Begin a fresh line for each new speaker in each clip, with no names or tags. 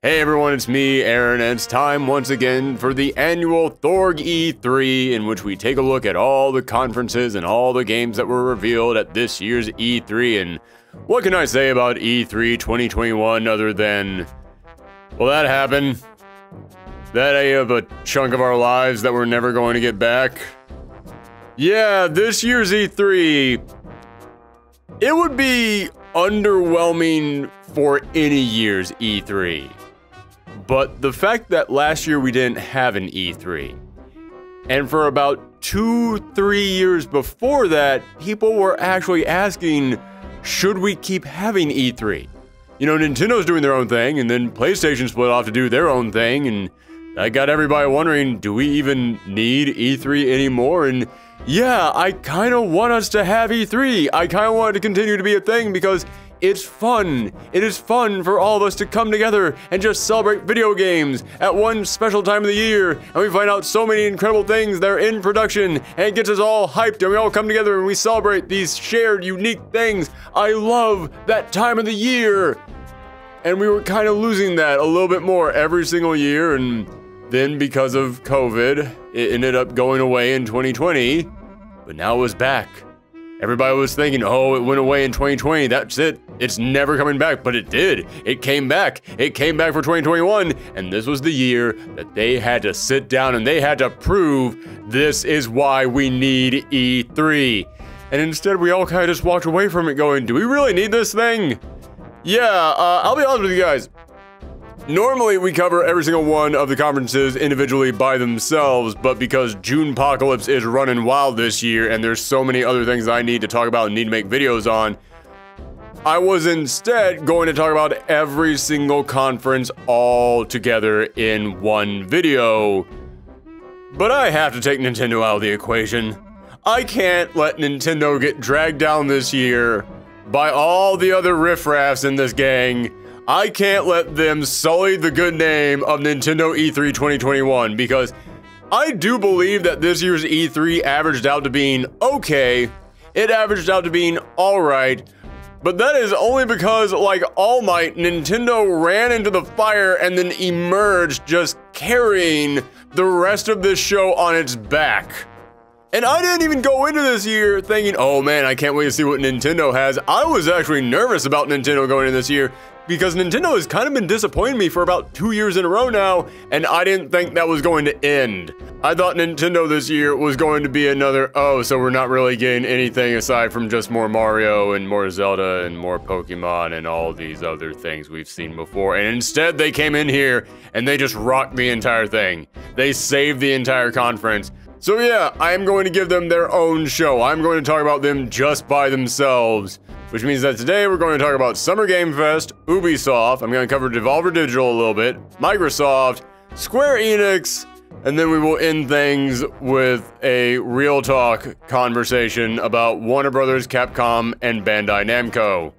Hey everyone, it's me, Aaron, and it's time once again for the annual ThorgE3, in which we take a look at all the conferences and all the games that were revealed at this year's E3. And what can I say about E3 2021 other than, well, that happened. That ate up a chunk of our lives that we're never going to get back. Yeah, this year's E3, it would be underwhelming for any year's E3. But the fact that last year we didn't have an E3, and for about 2-3 years before that, people were actually asking, should we keep having E3? You know, Nintendo's doing their own thing, and then PlayStation split off to do their own thing, and that got everybody wondering, do we even need E3 anymore? And yeah, I kind of want us to have E3. I kind of want it to continue to be a thing because it's fun. It is fun for all of us to come together and just celebrate video games at one special time of the year. And we find out so many incredible things that are in production, and it gets us all hyped, and we all come together and we celebrate these shared, unique things. I love that time of the year. And we were kind of losing that a little bit more every single year, and then because of COVID, it ended up going away in 2020, but now it was back. Everybody was thinking, oh, it went away in 2020, that's it. It's never coming back, but it did. It came back. It came back for 2021, and this was the year that they had to sit down and they had to prove this is why we need E3. And instead, we all kind of just walked away from it going, do we really need this thing? Yeah, I'll be honest with you guys. Normally, we cover every single one of the conferences individually by themselves, but because Junepocalypse is running wild this year and there's so many other things I need to talk about and need to make videos on, I was instead going to talk about every single conference all together in one video. But I have to take Nintendo out of the equation. I can't let Nintendo get dragged down this year by all the other riffraffs in this gang. I can't let them sully the good name of Nintendo E3 2021, because I do believe that this year's E3 averaged out to being okay. It averaged out to being alright, but that is only because, like All Might, Nintendo ran into the fire and then emerged just carrying the rest of this show on its back. And I didn't even go into this year thinking, oh man, I can't wait to see what Nintendo has. I was actually nervous about Nintendo going into this year because Nintendo has kind of been disappointing me for about 2 years in a row now, and I didn't think that was going to end. I thought Nintendo this year was going to be another, oh, so we're not really getting anything aside from just more Mario and more Zelda and more Pokemon and all these other things we've seen before. And instead they came in here and they just rocked the entire thing. They saved the entire conference. So yeah, I am going to give them their own show. I'm going to talk about them just by themselves, which means that today we're going to talk about Summer Game Fest, Ubisoft, I'm going to cover Devolver Digital a little bit, Microsoft, Square Enix, and then we will end things with a real talk conversation about Warner Brothers, Capcom, and Bandai Namco.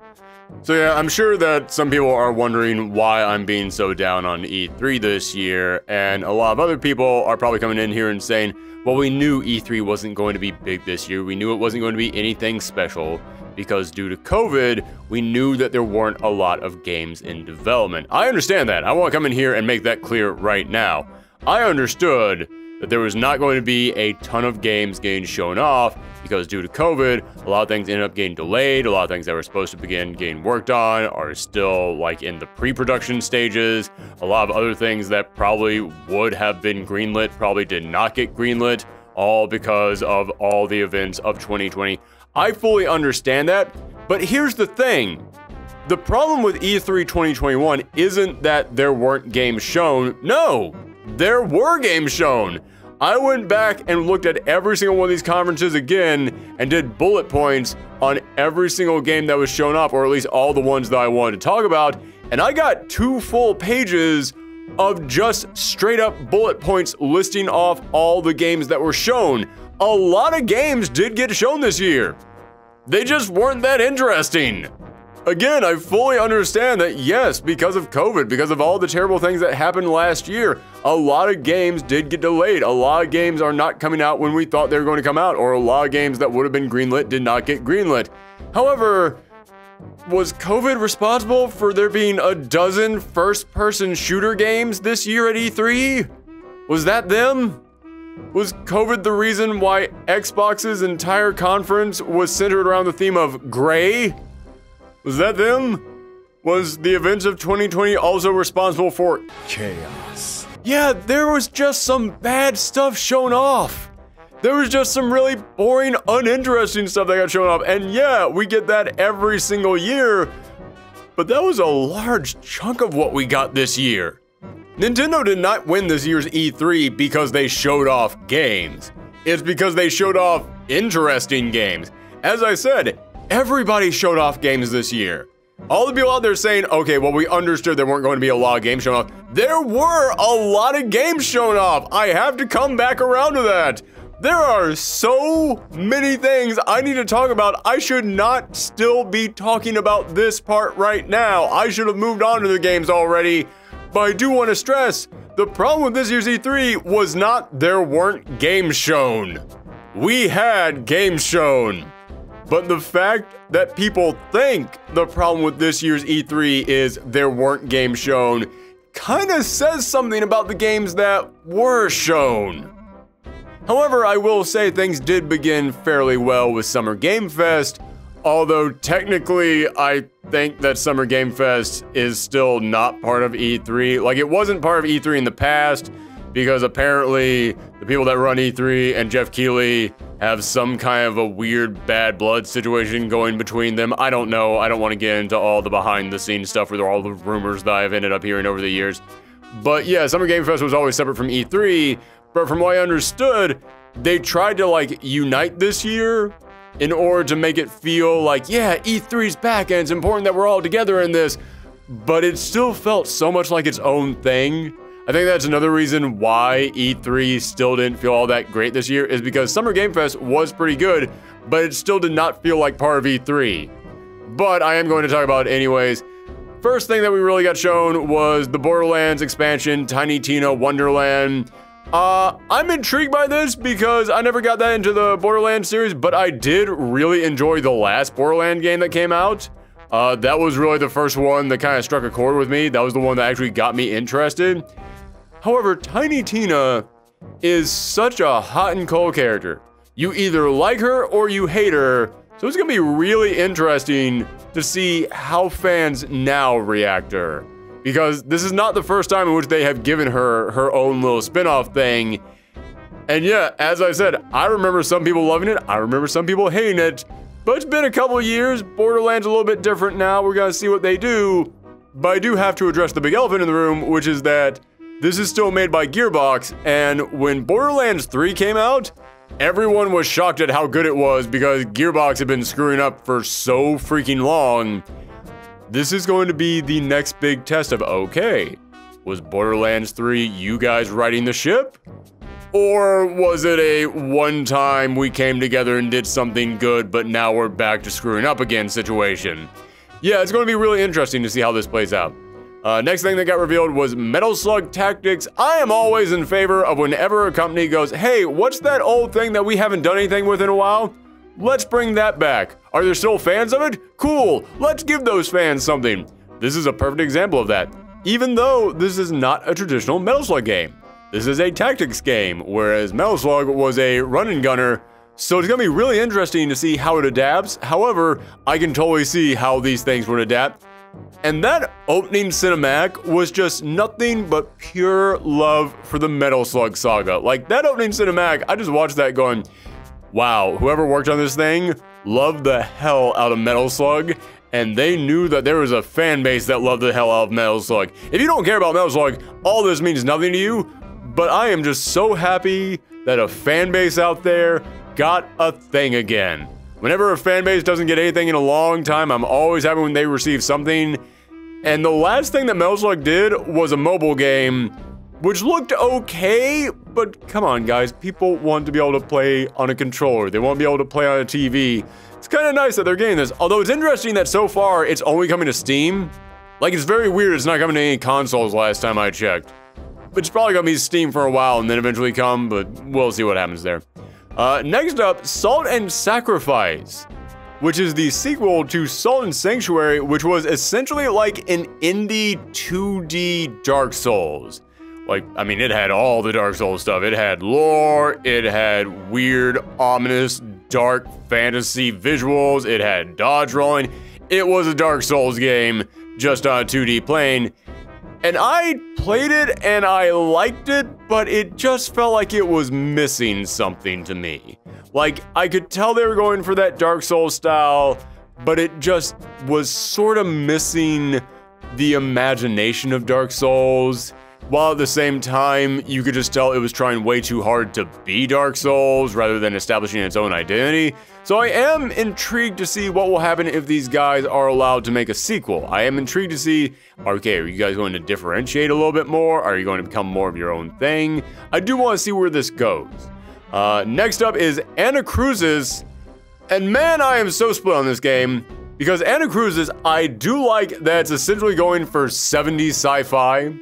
So yeah, I'm sure that some people are wondering why I'm being so down on E3 this year, and a lot of other people are probably coming in here and saying, well, we knew E3 wasn't going to be big this year, we knew it wasn't going to be anything special, because due to COVID, we knew that there weren't a lot of games in development. I understand that. I want to come in here and make that clear right now. I understood that there was not going to be a ton of games getting shown off because due to COVID, a lot of things ended up getting delayed. A lot of things that were supposed to begin getting worked on are still like in the pre-production stages. A lot of other things that probably would have been greenlit probably did not get greenlit, all because of all the events of 2020. I fully understand that, but here's the thing. The problem with E3 2021 isn't that there weren't games shown. No, there were games shown. I went back and looked at every single one of these conferences again and did bullet points on every single game that was shown up, or at least all the ones that I wanted to talk about, and I got 2 full pages of just straight up bullet points listing off all the games that were shown. A lot of games did get shown this year. They just weren't that interesting. Again, I fully understand that yes, because of COVID, because of all the terrible things that happened last year, a lot of games did get delayed. A lot of games are not coming out when we thought they were going to come out, or a lot of games that would have been greenlit did not get greenlit. However, was COVID responsible for there being a dozen first-person shooter games this year at E3? Was that them? Was COVID the reason why Xbox's entire conference was centered around the theme of gray? Was that them? Was the events of 2020 also responsible for chaos? Yeah, there was just some bad stuff shown off. There was just some really boring, uninteresting stuff that got shown off. And yeah, we get that every single year, but that was a large chunk of what we got this year. Nintendo did not win this year's E3 because they showed off games. It's because they showed off interesting games. As I said, everybody showed off games this year. All the people out there saying, okay, well, we understood there weren't going to be a lot of games shown off. There were a lot of games shown off. I have to come back around to that. There are so many things I need to talk about. I should not still be talking about this part right now. I should have moved on to the games already. But I do want to stress, the problem with this year's E3 was not there weren't games shown. We had games shown. But the fact that people think the problem with this year's E3 is there weren't games shown kind of says something about the games that were shown. However, I will say things did begin fairly well with Summer Game Fest, although technically I think that Summer Game Fest is still not part of E3. Like, it wasn't part of E3 in the past because apparently the people that run E3 and Jeff Keighley have some kind of a weird bad blood situation going between them. I don't know. I don't want to get into all the behind the scenes stuff with all the rumors that I've ended up hearing over the years. But yeah, Summer Game Fest was always separate from E3. But from what I understood, they tried to like unite this year in order to make it feel like, yeah, E3's back and it's important that we're all together in this. But it still felt so much like its own thing. I think that's another reason why E3 still didn't feel all that great this year, is because Summer Game Fest was pretty good, but it still did not feel like part of E3. But I am going to talk about it anyways. First thing that we really got shown was the Borderlands expansion, Tiny Tina Wonderland. I'm intrigued by this because I never got that into the Borderlands series, but I did really enjoy the last Borderlands game that came out. That was really the first one that kind of struck a chord with me. That was the one that actually got me interested. However, Tiny Tina is such a hot and cold character. You either like her or you hate her, so it's gonna be really interesting to see how fans now react to her. Because this is not the first time in which they have given her her own little spin-off thing. And yeah, as I said, I remember some people loving it, I remember some people hating it, but it's been a couple of years. Borderlands a little bit different now, we're gonna see what they do. But I do have to address the big elephant in the room, which is that this is still made by Gearbox, and when Borderlands 3 came out, everyone was shocked at how good it was because Gearbox had been screwing up for so freaking long. This is going to be the next big test of, okay, was Borderlands 3 you guys riding the ship? Or was it a one-time we came together and did something good, but now we're back to screwing up again situation? Yeah, it's going to be really interesting to see how this plays out. Next thing that got revealed was Metal Slug Tactics. I am always in favor of whenever a company goes, hey, what's that old thing that we haven't done anything with in a while? Let's bring that back. Are there still fans of it? Cool, let's give those fans something. This is a perfect example of that. Even though this is not a traditional Metal Slug game. This is a tactics game, whereas Metal Slug was a run and gunner. So it's gonna be really interesting to see how it adapts. However, I can totally see how these things would adapt. And that opening cinematic was just nothing but pure love for the Metal Slug saga. Like, that opening cinematic, I just watched that going, wow, whoever worked on this thing loved the hell out of Metal Slug, and they knew that there was a fan base that loved the hell out of Metal Slug. If you don't care about Metal Slug, all this means nothing to you, but I am just so happy that a fan base out there got a thing again. Whenever a fan base doesn't get anything in a long time, I'm always happy when they receive something. And the last thing that Metal Slug did was a mobile game, which looked okay, but come on guys, people want to be able to play on a controller. They want to be able to play on a TV. It's kind of nice that they're getting this, although it's interesting that so far it's only coming to Steam. Like, it's very weird it's not coming to any consoles last time I checked. But it's probably gonna be Steam for a while and then eventually come, but we'll see what happens there. Next up, Salt and Sacrifice. which is the sequel to Salt and Sanctuary, which was essentially like an indie 2D Dark Souls. Like, I mean, it had all the Dark Souls stuff. It had lore, it had weird, ominous, dark fantasy visuals, it had dodge rolling. It was a Dark Souls game, just on a 2D plane. And I played it and I liked it, but it just felt like it was missing something to me. Like, I could tell they were going for that Dark Souls style, but it just was sort of missing the imagination of Dark Souls. While at the same time, you could just tell it was trying way too hard to be Dark Souls rather than establishing its own identity. So I am intrigued to see what will happen if these guys are allowed to make a sequel. I am intrigued to see, okay, are you guys going to differentiate a little bit more? Are you going to become more of your own thing? I do want to see where this goes. Next up is Anacrusis. And man, I am so split on this game. Because Anacrusis, I do like that it's essentially going for 70s sci-fi.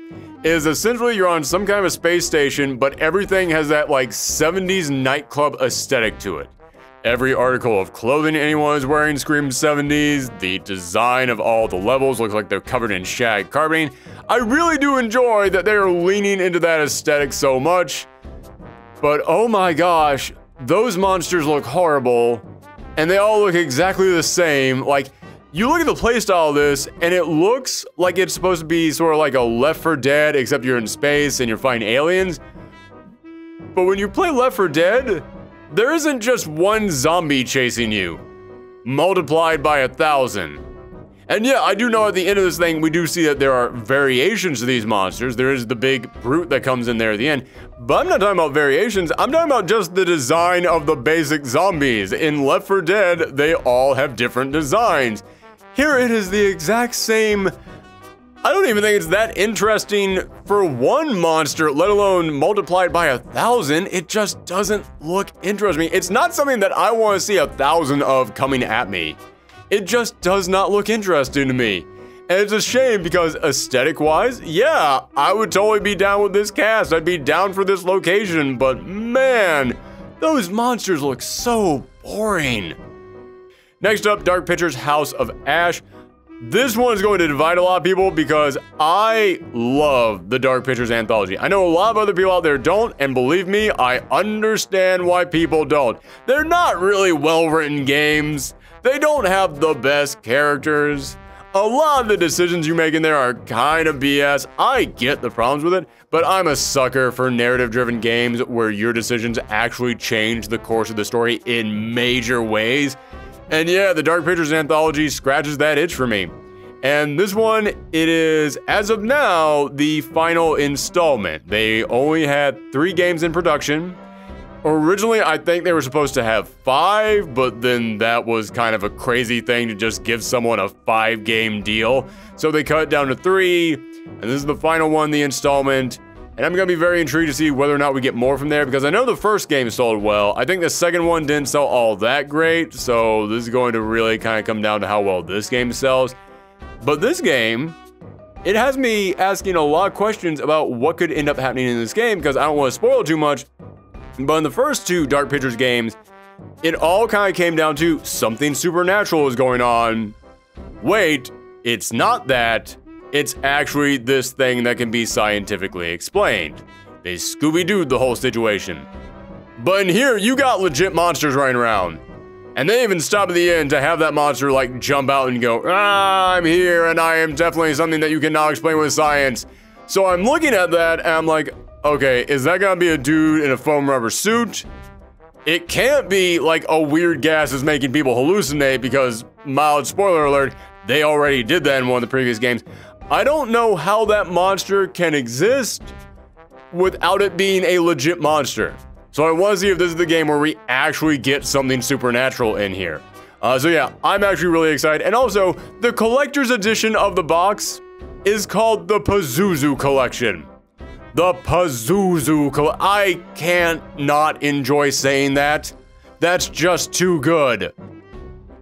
Is essentially you're on some kind of a space station, but everything has that like 70s nightclub aesthetic to it. Every article of clothing anyone is wearing screams 70s. The design of all the levels looks like they're covered in shag carpeting. I really do enjoy that they are leaning into that aesthetic so much. But oh my gosh, those monsters look horrible. And they all look exactly the same. Like, you look at the playstyle of this, and it looks like it's supposed to be sort of like a Left 4 Dead, except you're in space and you're fighting aliens. But when you play Left 4 Dead, there isn't just one zombie chasing you, multiplied by 1,000. And yeah, I do know at the end of this thing, we do see that there are variations to these monsters. There is the big brute that comes in there at the end. But I'm not talking about variations, I'm talking about just the design of the basic zombies. In Left 4 Dead, they all have different designs. Here it is the exact same. I don't even think it's that interesting for one monster, let alone multiplied by 1,000. It just doesn't look interesting. It's not something that I want to see 1,000 of coming at me. It just does not look interesting to me. And it's a shame because aesthetic-wise, yeah, I would totally be down with this cast. I'd be down for this location, but man, those monsters look so boring. Next up, Dark Pictures House of Ash. This one is going to divide a lot of people because I love the Dark Pictures anthology. I know a lot of other people out there don't, and believe me, I understand why people don't. They're not really well-written games. They don't have the best characters. A lot of the decisions you make in there are kind of BS. I get the problems with it, but I'm a sucker for narrative-driven games where your decisions actually change the course of the story in major ways. And yeah, the Dark Pictures anthology scratches that itch for me. And this one, it is, as of now, the final installment. They only had 3 games in production. Originally, I think they were supposed to have 5, but then that was kind of a crazy thing to just give someone a 5-game deal. So they cut it down to 3, and this is the final one, the installment. And I'm going to be very intrigued to see whether or not we get more from there, because I know the first game sold well. I think the second one didn't sell all that great, so this is going to really kind of come down to how well this game sells. But this game, it has me asking a lot of questions about what could end up happening in this game, because I don't want to spoil too much. But in the first 2 Dark Pictures games, it all kind of came down to something supernatural is going on. Wait, it's not that. It's actually this thing that can be scientifically explained. They Scooby-Dooed the whole situation. But in here, you got legit monsters running around. And they even stop at the end to have that monster like jump out and go, "Ah, I'm here and I am definitely something that you cannot explain with science." So I'm looking at that and I'm like, okay, is that gonna be a dude in a foam rubber suit? It can't be like a weird gas is making people hallucinate because, mild spoiler alert, they already did that in one of the previous games. I don't know how that monster can exist without it being a legit monster. So I want to see if this is the game where we actually get something supernatural in here. So yeah, I'm actually really excited. And also, the collector's edition of the box is called the Pazuzu Collection. The Pazuzu Collection. I can't not enjoy saying that. That's just too good.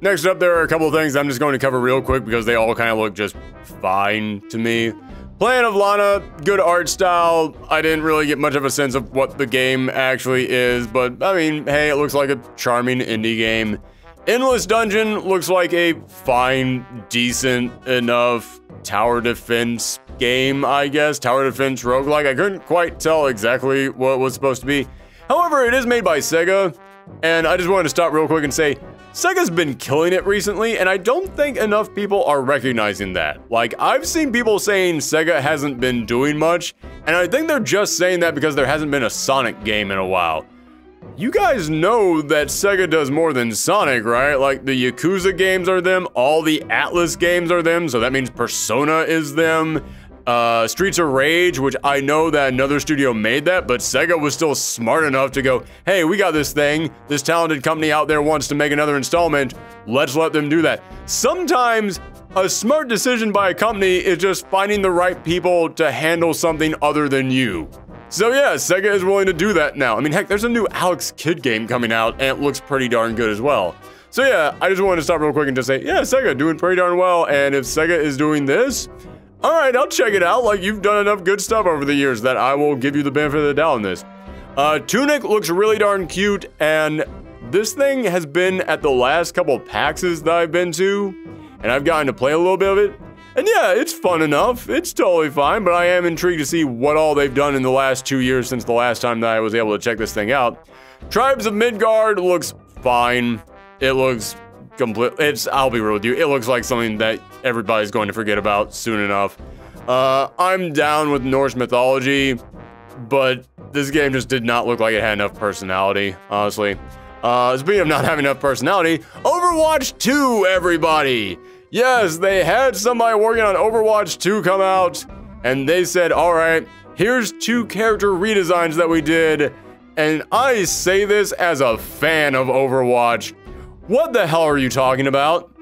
Next up, there are a couple of things I'm just going to cover real quick because they all kind of look just fine to me. Plan of Lana, good art style. I didn't really get much of a sense of what the game actually is, but I mean, hey, it looks like a charming indie game. Endless Dungeon looks like a fine, decent enough tower defense game, I guess. Tower defense roguelike. I couldn't quite tell exactly what it was supposed to be. However, it is made by Sega, and I just wanted to stop real quick and say, Sega's been killing it recently, and I don't think enough people are recognizing that. Like, I've seen people saying Sega hasn't been doing much, and I think they're just saying that because there hasn't been a Sonic game in a while. You guys know that Sega does more than Sonic, right? Like, the Yakuza games are them, all the Atlas games are them, so that means Persona is them. Streets of Rage, which I know that another studio made that, but Sega was still smart enough to go, hey, we got this thing, this talented company out there wants to make another installment, let's let them do that. Sometimes a smart decision by a company is just finding the right people to handle something other than you. So yeah, Sega is willing to do that now. I mean, heck, there's a new Alex Kidd game coming out, and it looks pretty darn good as well. So yeah, I just wanted to stop real quick and just say, yeah, Sega doing pretty darn well, and if Sega is doing this, all right, I'll check it out. Like, you've done enough good stuff over the years that I will give you the benefit of the doubt on this. Tunic looks really darn cute, and this thing has been at the last couple of PAXs that I've been to, and I've gotten to play a little bit of it. And yeah, it's fun enough. It's totally fine, but I am intrigued to see what all they've done in the last 2 years since the last time that I was able to check this thing out. Tribes of Midgard looks fine. It looks I'll be real with you, it looks like something that everybody's going to forget about soon enough. I'm down with Norse mythology, but this game just did not look like it had enough personality, honestly. Speaking of not having enough personality, Overwatch 2, everybody! Yes, they had somebody working on Overwatch 2 come out, and they said, alright, here's 2 character redesigns that we did, and I say this as a fan of Overwatch. What the hell are you talking about?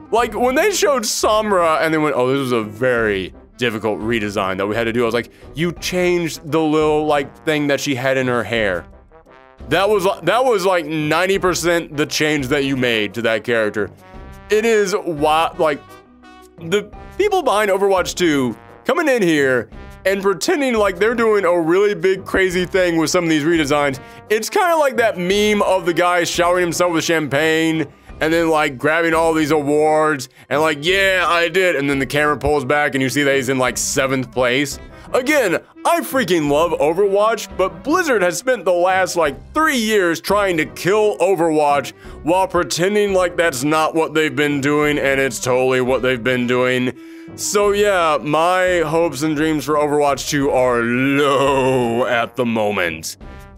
Like, when they showed Samra and they went, oh, this was a very difficult redesign that we had to do, I was like, you changed the little, like, thing that she had in her hair. That was like 90% the change that you made to that character. It is wild, like, the people behind Overwatch 2 coming in here and pretending like they're doing a really big crazy thing with some of these redesigns. It's kind of like that meme of the guy showering himself with champagne and then like grabbing all these awards and like, yeah, I did. And then the camera pulls back and you see that he's in like 7th place. Again, I freaking love Overwatch, but Blizzard has spent the last like 3 years trying to kill Overwatch while pretending like that's not what they've been doing, and it's totally what they've been doing. So yeah, my hopes and dreams for Overwatch 2 are low at the moment.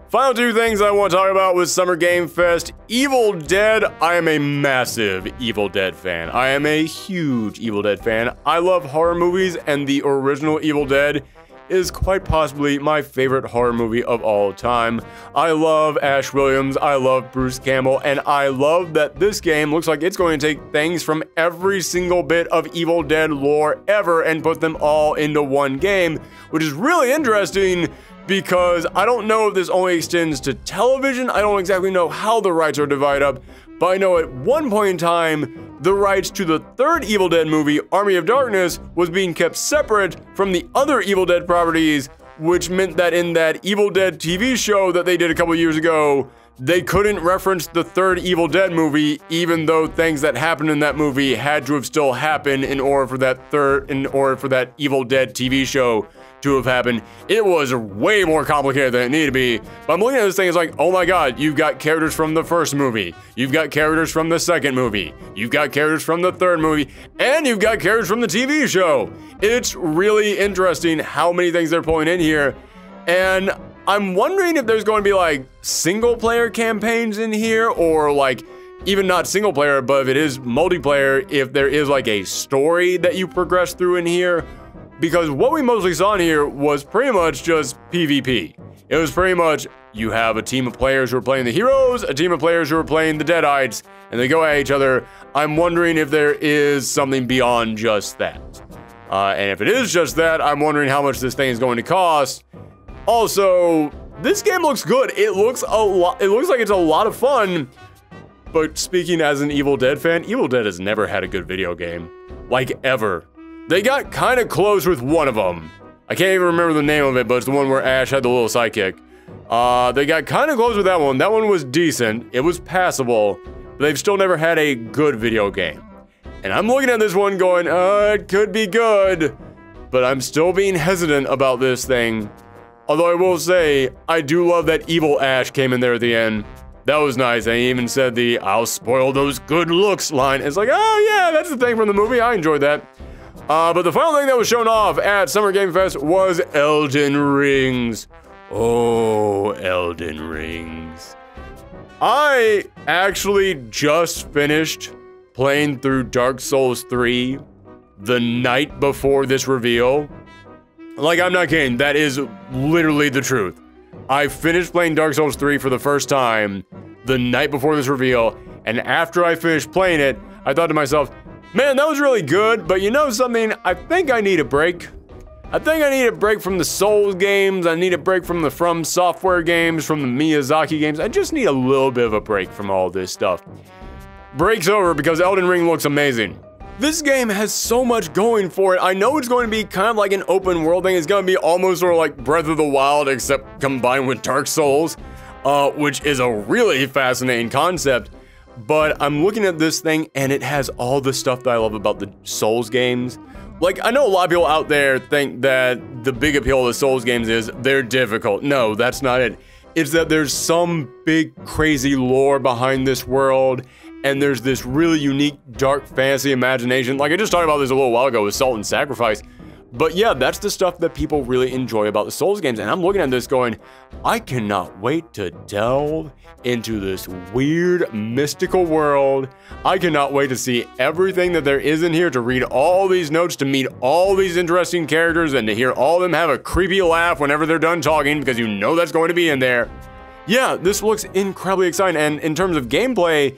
Final 2 things I want to talk about with Summer Game Fest. Evil Dead. I am a massive Evil Dead fan. I am a huge Evil Dead fan. I love horror movies, and the original Evil Dead is quite possibly my favorite horror movie of all time. I love Ash Williams, I love Bruce Campbell, and I love that this game looks like it's going to take things from every single bit of Evil Dead lore ever and put them all into one game, which is really interesting because I don't know if this only extends to television. I don't exactly know how the rights are divided up, but I know at one point in time, the rights to the 3rd Evil Dead movie, Army of Darkness, was being kept separate from the other Evil Dead properties, which meant that in that Evil Dead TV show that they did a couple years ago, they couldn't reference the 3rd Evil Dead movie, even though things that happened in that movie had to have still happened in order for that Evil Dead TV show to have happened. It was way more complicated than it needed to be. But I'm looking at this thing, it's like, oh my god, you've got characters from the 1st movie, you've got characters from the 2nd movie, you've got characters from the 3rd movie, and you've got characters from the TV show. It's really interesting how many things they're pulling in here, and I'm wondering if there's going to be like single player campaigns in here, or like even not single player, but if it is multiplayer, if there is like a story that you progress through in here. Because what we mostly saw in here was pretty much just PvP. It was pretty much, you have a team of players who are playing the heroes, a team of players who are playing the Deadites, and they go at each other. I'm wondering if there is something beyond just that. And if it is just that, I'm wondering how much this thing is going to cost. Also, this game looks good. It looks like it's a lot of fun. But speaking as an Evil Dead fan, Evil Dead has never had a good video game. Like, ever. They got kind of close with one of them. I can't even remember the name of it, but it's the one where Ash had the little sidekick. They got kind of close with that one. That one was decent. It was passable. but they've still never had a good video game. And I'm looking at this one going, it could be good, but I'm still being hesitant about this thing. Although I will say, I do love that Evil Ash came in there at the end. That was nice. I even said the "I'll spoil those good looks" line. It's like, oh yeah, that's the thing from the movie. I enjoyed that. But the final thing that was shown off at Summer Game Fest was Elden Rings. Oh, Elden Rings. I actually just finished playing through Dark Souls 3 the night before this reveal. Like, I'm not kidding. That is literally the truth. I finished playing Dark Souls 3 for the first time the night before this reveal, and after I finished playing it, I thought to myself, man, that was really good, but you know something? I think I need a break. I think I need a break from the Souls games. I need a break from the From Software games, from the Miyazaki games. I just need a little bit of a break from all this stuff. Break's over because Elden Ring looks amazing. This game has so much going for it. I know it's going to be kind of like an open world thing. It's going to be almost sort of like Breath of the Wild, except combined with Dark Souls, which is a really fascinating concept. But I'm looking at this thing and it has all the stuff that I love about the Souls games. Like, I know a lot of people out there think that the big appeal of the Souls games is they're difficult. No, that's not it. It's that there's some big crazy lore behind this world, and there's this really unique dark fantasy imagination. Like I just talked about this a little while ago with Salt and Sacrifice. But yeah, that's the stuff that people really enjoy about the Souls games. And I'm looking at this going, I cannot wait to delve into this weird, mystical world. I cannot wait to see everything that there is in here, to read all these notes, to meet all these interesting characters, and to hear all of them have a creepy laugh whenever they're done talking, because you know that's going to be in there. Yeah, this looks incredibly exciting. And in terms of gameplay,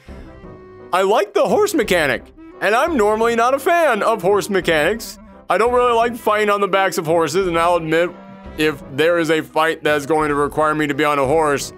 I like the horse mechanic. And I'm normally not a fan of horse mechanics. I don't really like fighting on the backs of horses, and I'll admit, if there is a fight that's going to require me to be on a horse,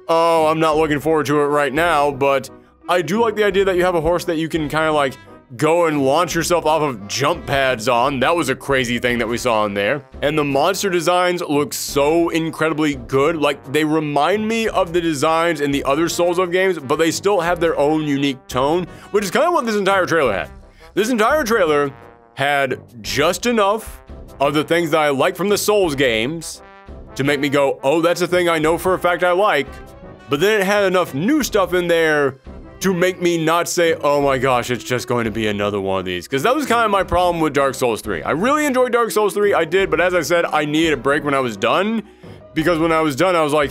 oh, I'm not looking forward to it right now, but I do like the idea that you have a horse that you can kind of like go and launch yourself off of jump pads on. That was a crazy thing that we saw in there. And the monster designs look so incredibly good. Like, they remind me of the designs in the other Souls-like games, but they still have their own unique tone, which is kind of what this entire trailer had. This entire trailer had just enough of the things that I like from the Souls games to make me go, oh, that's a thing I know for a fact I like, but then it had enough new stuff in there to make me not say, oh my gosh, it's just going to be another one of these. Because that was kind of my problem with Dark Souls 3. I really enjoyed Dark Souls 3, I did, but as I said, I needed a break when I was done, because when I was done, I was like,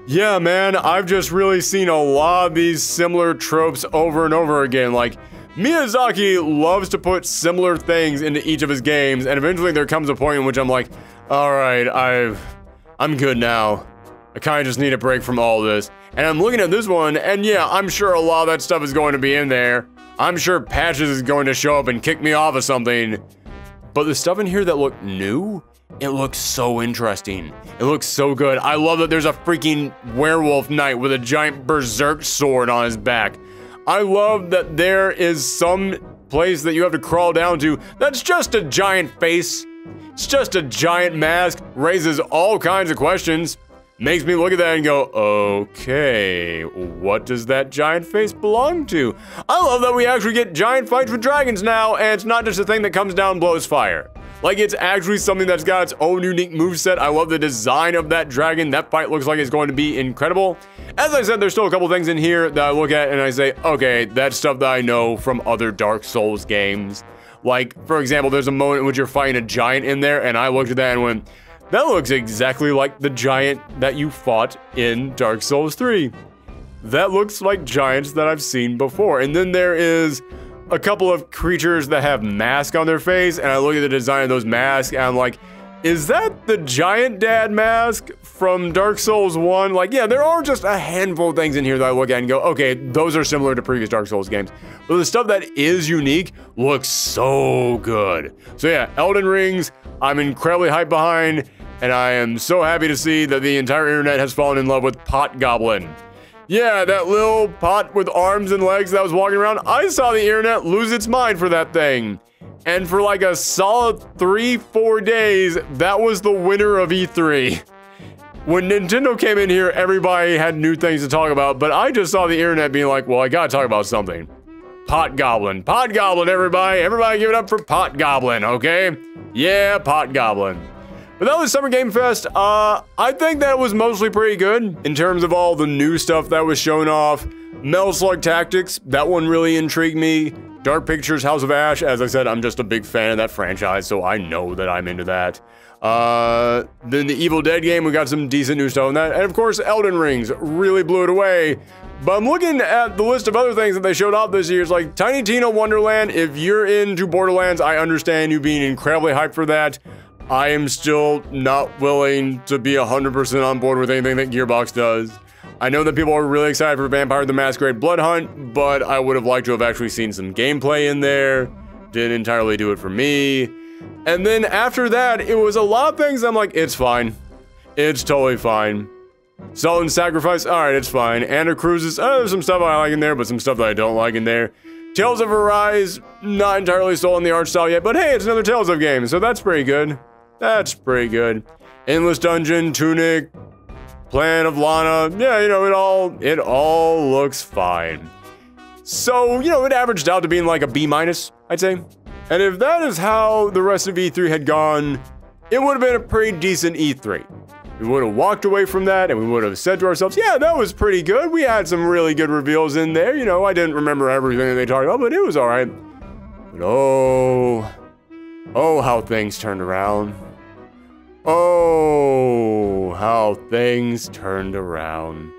yeah, man, I've just really seen a lot of these similar tropes over and over again. Like, Miyazaki loves to put similar things into each of his games, and eventually there comes a point in which I'm like, alright, I'm good now. I kind of just need a break from all this. And I'm looking at this one, and yeah, I'm sure a lot of that stuff is going to be in there. I'm sure Patches is going to show up and kick me off of something. But the stuff in here that looked new, it looks so interesting. It looks so good. I love that there's a freaking werewolf knight with a giant berserk sword on his back. I love that there is some place that you have to crawl down to that's just a giant face. It's just a giant mask. Raises all kinds of questions. Makes me look at that and go, okay, what does that giant face belong to? I love that we actually get giant fights with dragons now, and it's not just a thing that comes down and blows fire. Like, it's actually something that's got its own unique moveset. I love the design of that dragon. That fight looks like it's going to be incredible. As I said, there's still a couple things in here that I look at and I say, okay, that's stuff that I know from other Dark Souls games. Like, for example, there's a moment in which you're fighting a giant in there, and I looked at that and went, that looks exactly like the giant that you fought in Dark Souls 3. That looks like giants that I've seen before. And then there is a couple of creatures that have masks on their face, and I look at the design of those masks, and I'm like, is that the giant dad mask from Dark Souls 1? Like, yeah, there are just a handful of things in here that I look at and go, okay, those are similar to previous Dark Souls games. But the stuff that is unique looks so good. So yeah, Elden Rings, I'm incredibly hyped behind, and I am so happy to see that the entire internet has fallen in love with Pot Goblin. Yeah, that little pot with arms and legs that was walking around, I saw the internet lose its mind for that thing. And for like a solid 3-4 days, that was the winner of E3. when Nintendo came in here, everybody had new things to talk about, but I just saw the internet being like, well, I gotta talk about something. Pot Goblin. Pot Goblin, everybody. Everybody give it up for Pot Goblin, okay? Yeah, Pot Goblin. But that was Summer Game Fest. I think that was mostly pretty good in terms of all the new stuff that was shown off. Metal Slug Tactics, that one really intrigued me. Dark Pictures, House of Ash, as I said, I'm just a big fan of that franchise, so I know that I'm into that. Then the Evil Dead game, we got some decent new stuff on that. And of course, Elden Rings really blew it away. But I'm looking at the list of other things that they showed off this year. It's like Tiny Tina Wonderland. If you're into Borderlands, I understand you being incredibly hyped for that. I am still not willing to be 100% on board with anything that Gearbox does. I know that people are really excited for Vampire the Masquerade Blood Hunt, but I would have liked to have actually seen some gameplay in there. Didn't entirely do it for me. And then after that, it was a lot of things I'm like, it's fine. It's totally fine. Salt and Sacrifice, alright, it's fine. Anna Cruises, there's some stuff I like in there, but some stuff that I don't like in there. Tales of Arise, not entirely sold on the art style yet, but hey, it's another Tales of game, so that's pretty good. That's pretty good. Endless Dungeon, Tunic, Plan of Lana, yeah, you know, it all looks fine. So, you know, it averaged out to being like a B-, I'd say. And if that is how the rest of E3 had gone, it would have been a pretty decent E3. We would have walked away from that and we would have said to ourselves, yeah, that was pretty good. We had some really good reveals in there. You know, I didn't remember everything that they talked about, but it was all right. But oh, how things turned around. Oh, how things turned around.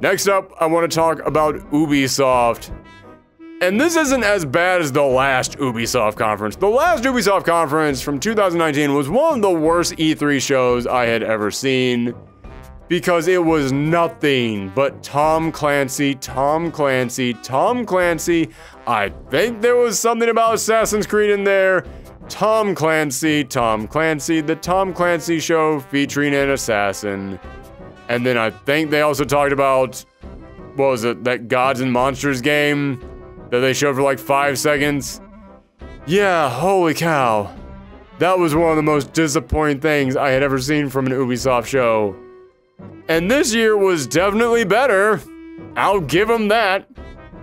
Next up, I want to talk about Ubisoft. And this isn't as bad as the last Ubisoft conference. The last Ubisoft conference from 2019 was one of the worst E3 shows I had ever seen because it was nothing but Tom Clancy, Tom Clancy, Tom Clancy. I think there was something about Assassin's Creed in there. Tom Clancy, Tom Clancy, the Tom Clancy show featuring an assassin. And then I think they also talked about, what was it, that Gods and Monsters game that they showed for like 5 seconds. Yeah, holy cow. That was one of the most disappointing things I had ever seen from an Ubisoft show. And this year was definitely better. I'll give them that.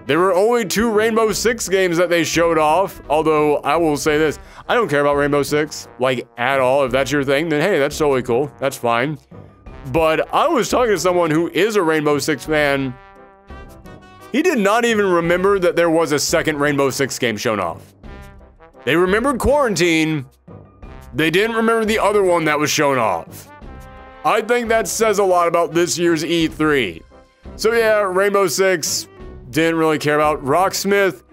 There were only 2 Rainbow Six games that they showed off, although I will say this, I don't care about Rainbow Six, like, at all. If that's your thing, then hey, that's totally cool. That's fine. But I was talking to someone who is a Rainbow Six fan. He did not even remember that there was a second Rainbow Six game shown off. They remembered Quarantine. They didn't remember the other one that was shown off. I think that says a lot about this year's E3. So yeah, Rainbow Six, didn't really care about. Rocksmith,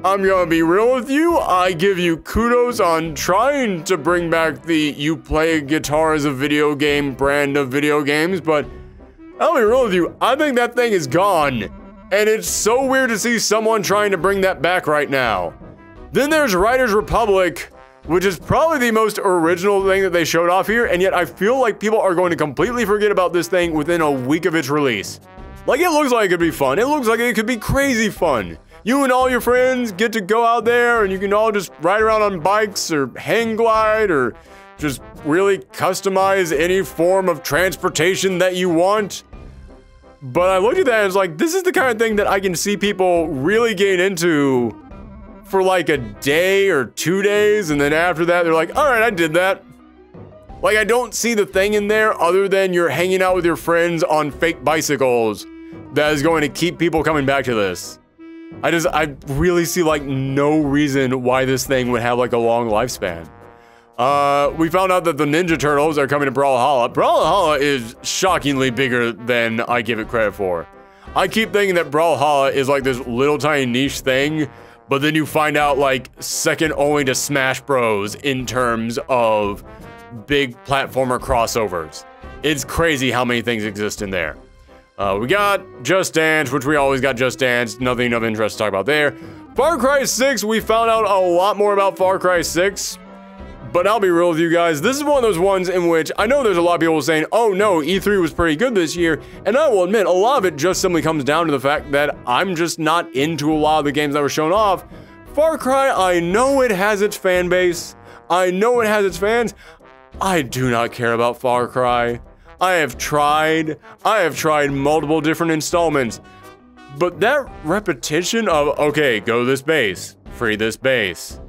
I'm gonna be real with you. I give you kudos on trying to bring back the you play guitar as a video game brand of video games, but I'll be real with you, I think that thing is gone. And it's so weird to see someone trying to bring that back right now. Then there's Riders Republic, which is probably the most original thing that they showed off here, and yet I feel like people are going to completely forget about this thing within a week of its release. Like, it looks like it could be fun. It looks like it could be crazy fun. You and all your friends get to go out there and you can all just ride around on bikes or hang glide or just really customize any form of transportation that you want. But I looked at that and it's like, this is the kind of thing that I can see people really getting into for like a day or 2 days, and then after that, they're like, all right, I did that. Like, I don't see the thing in there other than you're hanging out with your friends on fake bicycles that is going to keep people coming back to this. I really see like no reason why this thing would have like a long lifespan. We found out that the Ninja Turtles are coming to Brawlhalla. Brawlhalla is shockingly bigger than I give it credit for. I keep thinking that Brawlhalla is like this little tiny niche thing, but then you find out like second only to Smash Bros in terms of big platformer crossovers. It's crazy how many things exist in there. We got Just Dance, which we always got Just Dance, nothing of interest to talk about there. Far Cry 6, we found out a lot more about Far Cry 6. But I'll be real with you guys, this is one of those ones in which I know there's a lot of people saying, oh no, E3 was pretty good this year, and I will admit, a lot of it just simply comes down to the fact that I'm just not into a lot of the games that were shown off. Far Cry, I know it has its fan base, I know it has its fans, I do not care about Far Cry. I have tried multiple different installments, but that repetition of, okay, go to this base, free this base,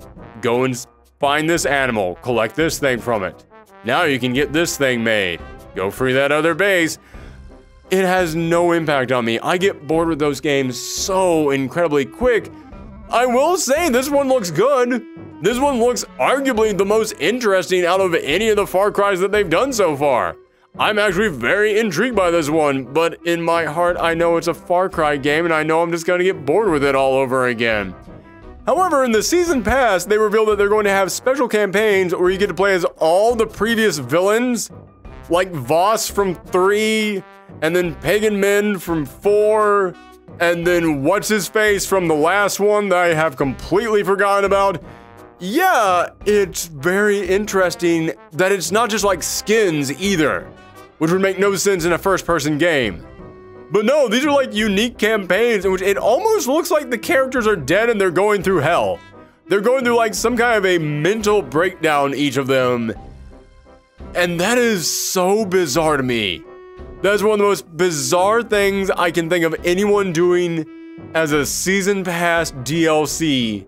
go and find this animal, collect this thing from it. Now you can get this thing made. Go free that other base. It has no impact on me. I get bored with those games so incredibly quick. I will say this one looks good. This one looks arguably the most interesting out of any of the Far Cry's that they've done so far. I'm actually very intrigued by this one, but in my heart, I know it's a Far Cry game and I know I'm just gonna get bored with it all over again. However, in the season pass, they revealed that they're going to have special campaigns where you get to play as all the previous villains, like Voss from 3, and then Pagan Min from 4, and then What's-His-Face from the last one that I have completely forgotten about. Yeah, it's very interesting that it's not just like skins either, which would make no sense in a first-person game. But no, these are like unique campaigns in which it almost looks like the characters are dead and they're going through hell. They're going through like some kind of a mental breakdown, each of them. And that is so bizarre to me. That's one of the most bizarre things I can think of anyone doing as a season pass DLC.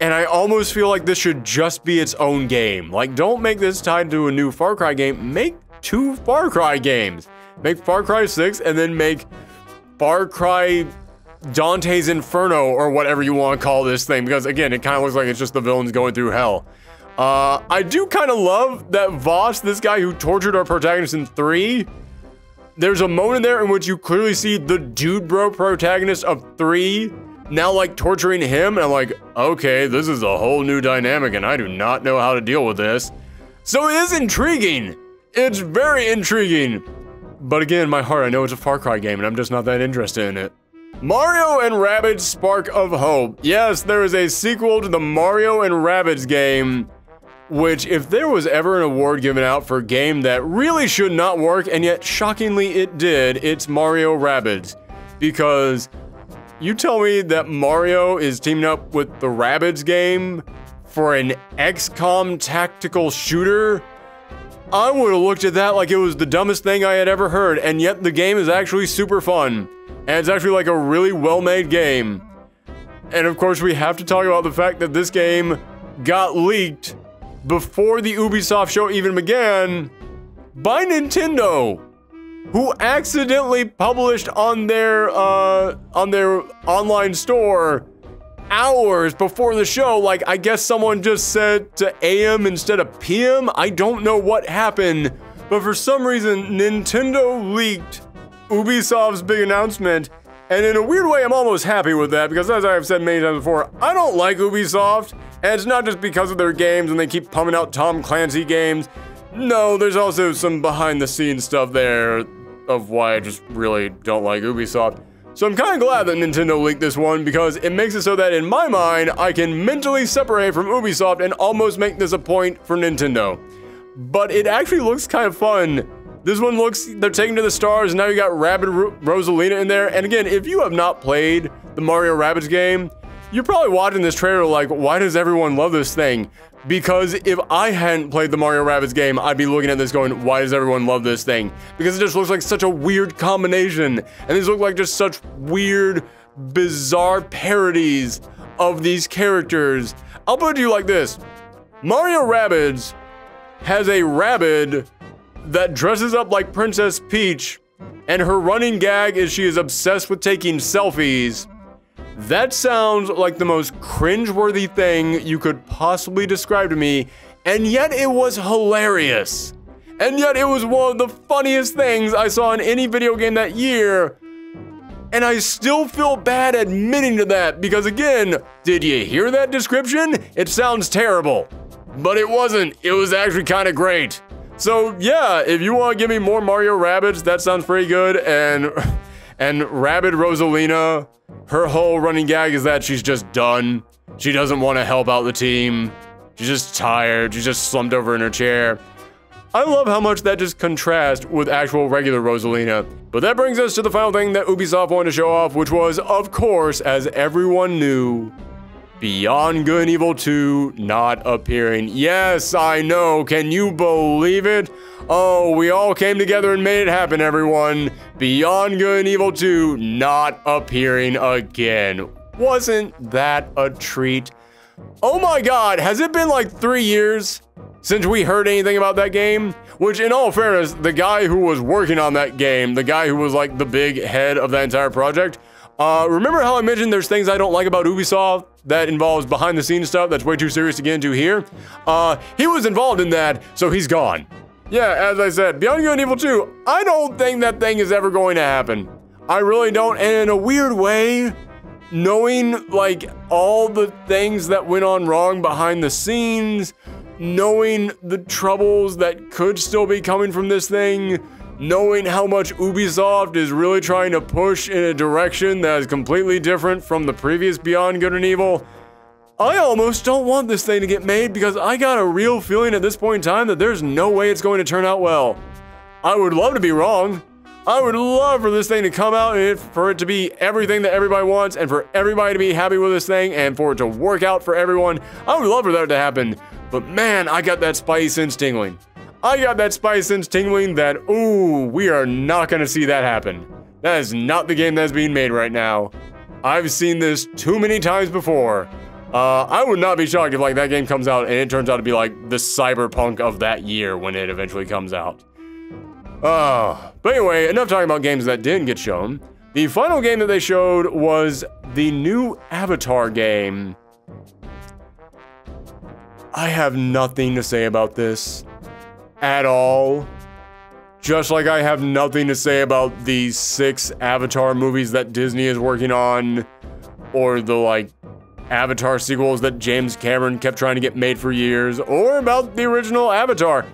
And I almost feel like this should just be its own game. Like, don't make this tied to a new Far Cry game. Make 2 Far Cry games. Make Far Cry 6 and then make Far Cry Dante's Inferno or whatever you want to call this thing. Because again, it kind of looks like it's just the villains going through hell. I do kind of love that Voss, this guy who tortured our protagonist in 3, there's a moment there in which you clearly see the dude bro protagonist of 3 now like torturing him, and I'm like, okay, this is a whole new dynamic and I do not know how to deal with this. So it is intriguing. It's very intriguing. But again, in my heart, I know it's a Far Cry game and I'm just not that interested in it. Mario and Rabbids Spark of Hope. Yes, there is a sequel to the Mario and Rabbids game, which if there was ever an award given out for a game that really should not work, and yet shockingly it did, it's Mario Rabbids. Because you tell me that Mario is teaming up with the Rabbids game for an XCOM tactical shooter? I would have looked at that like it was the dumbest thing I had ever heard, and yet the game is actually super fun. And it's actually like a really well-made game. And of course, we have to talk about the fact that this game got leaked before the Ubisoft show even began by Nintendo, who accidentally published on their online store hours before the show. Like, I guess someone just said to AM instead of PM. I don't know what happened, but for some reason, Nintendo leaked Ubisoft's big announcement. And in a weird way, I'm almost happy with that, because as I've said many times before, I don't like Ubisoft. And it's not just because of their games and they keep pumping out Tom Clancy games. No, there's also some behind the scenes stuff there of why I just really don't like Ubisoft. So I'm kind of glad that Nintendo leaked this one, because it makes it so that in my mind, I can mentally separate from Ubisoft and almost make this a point for Nintendo. But it actually looks kind of fun. This one looks, they're taking to the stars, and now you got Rabbid Rosalina in there. And again, if you have not played the Mario Rabbids game, you're probably watching this trailer like, why does everyone love this thing? Because if I hadn't played the Mario Rabbids game, I'd be looking at this going, why does everyone love this thing? Because it just looks like such a weird combination. And these look like just such weird, bizarre parodies of these characters. I'll put it to you like this. Mario Rabbids has a rabbid that dresses up like Princess Peach, and her running gag is she is obsessed with taking selfies. That sounds like the most cringe-worthy thing you could possibly describe to me, and yet it was hilarious. And yet it was one of the funniest things I saw in any video game that year. And I still feel bad admitting to that, because again, did you hear that description? It sounds terrible. But it wasn't. It was actually kind of great. So yeah, if you want to give me more Mario Rabbids, that sounds pretty good. And Rabbid Rosalina, her whole running gag is that she's just done. She doesn't want to help out the team. She's just tired. She's just slumped over in her chair. I love how much that just contrasts with actual regular Rosalina. But that brings us to the final thing that Ubisoft wanted to show off, which was, of course, as everyone knew, Beyond Good and Evil 2 not appearing. Yes, I know. Can you believe it? Oh, we all came together and made it happen, everyone. Beyond Good and Evil 2 not appearing again. Wasn't that a treat? Oh my god, has it been like 3 years since we heard anything about that game? Which, in all fairness, the guy who was working on that game, the guy who was like the big head of that entire project, remember how I mentioned there's things I don't like about Ubisoft that involves behind the scenes stuff that's way too serious to get into here? He was involved in that, so he's gone. Yeah, as I said, Beyond Good and Evil 2, I don't think that thing is ever going to happen. I really don't, and in a weird way, knowing like all the things that went on wrong behind the scenes, knowing the troubles that could still be coming from this thing, knowing how much Ubisoft is really trying to push in a direction that is completely different from the previous Beyond Good and Evil, I almost don't want this thing to get made because I got a real feeling at this point in time that there's no way it's going to turn out well. I would love to be wrong. I would love for this thing to come out and for it to be everything that everybody wants and for everybody to be happy with this thing and for it to work out for everyone. I would love for that to happen. But man, I got that spidey sense tingling. I got that spidey sense tingling that, ooh, we are not going to see that happen. That is not the game that's being made right now. I've seen this too many times before. I would not be shocked if like that game comes out and it turns out to be like the cyberpunk of that year when it eventually comes out. But anyway, enough talking about games that didn't get shown. The final game that they showed was the new Avatar game. I have nothing to say about this at all. Just like I have nothing to say about the 6 Avatar movies that Disney is working on, or the like Avatar sequels that James Cameron kept trying to get made for years, or about the original Avatar.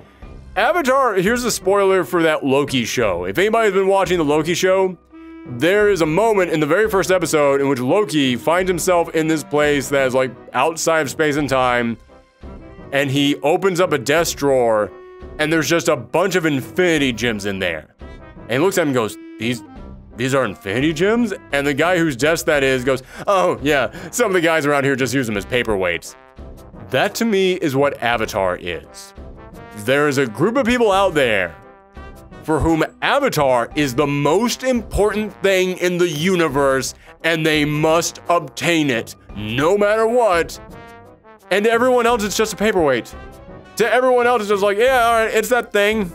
Avatar, here's a spoiler for that Loki show. If anybody's been watching the Loki show, there is a moment in the very first episode in which Loki finds himself in this place that is like outside of space and time, and he opens up a desk drawer, and there's just a bunch of infinity gems in there. And he looks at him and goes, these are infinity gems? And the guy whose desk that is goes, oh yeah, some of the guys around here just use them as paperweights. That to me is what Avatar is. There is a group of people out there for whom Avatar is the most important thing in the universe, and they must obtain it, no matter what. And to everyone else, it's just a paperweight. To everyone else, it's just like, yeah, all right, it's that thing.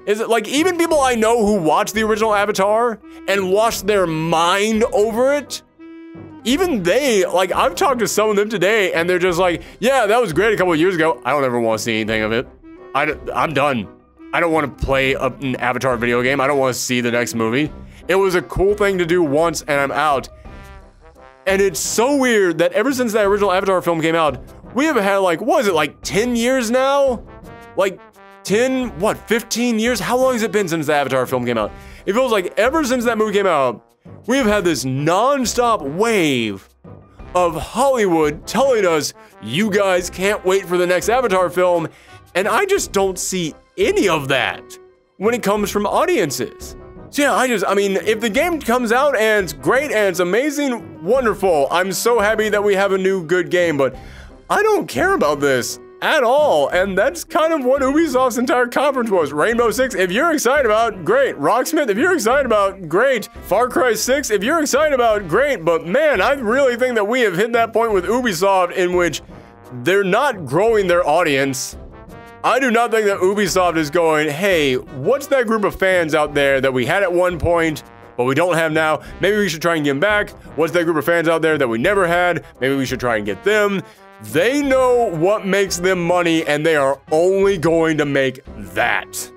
Is it like, even people I know who watched the original Avatar and lost their mind over it, even they, like, I've talked to some of them today, and they're just like, yeah, that was great a couple of years ago. I don't ever want to see anything of it. I'm done. I don't want to play an Avatar video game. I don't want to see the next movie. It was a cool thing to do once, and I'm out. And it's so weird that ever since that original Avatar film came out, we have had like, what is it, like 10 years now? Like 10, what, 15 years? How long has it been since the Avatar film came out? It feels like ever since that movie came out, we have had this non-stop wave of Hollywood telling us, you guys can't wait for the next Avatar film, and I just don't see any of that when it comes from audiences. So yeah, I mean, if the game comes out and it's great and it's amazing, wonderful. I'm so happy that we have a new good game, but I don't care about this at all, and that's kind of what Ubisoft's entire conference was. Rainbow Six, if you're excited about, great. Rocksmith, if you're excited about, great. Far Cry 6, if you're excited about, great. But man, I really think that we have hit that point with Ubisoft in which they're not growing their audience. I do not think that Ubisoft is going, hey, what's that group of fans out there that we had at one point, but we don't have now? Maybe we should try and get them back. What's that group of fans out there that we never had? Maybe we should try and get them. They know what makes them money, and they are only going to make that.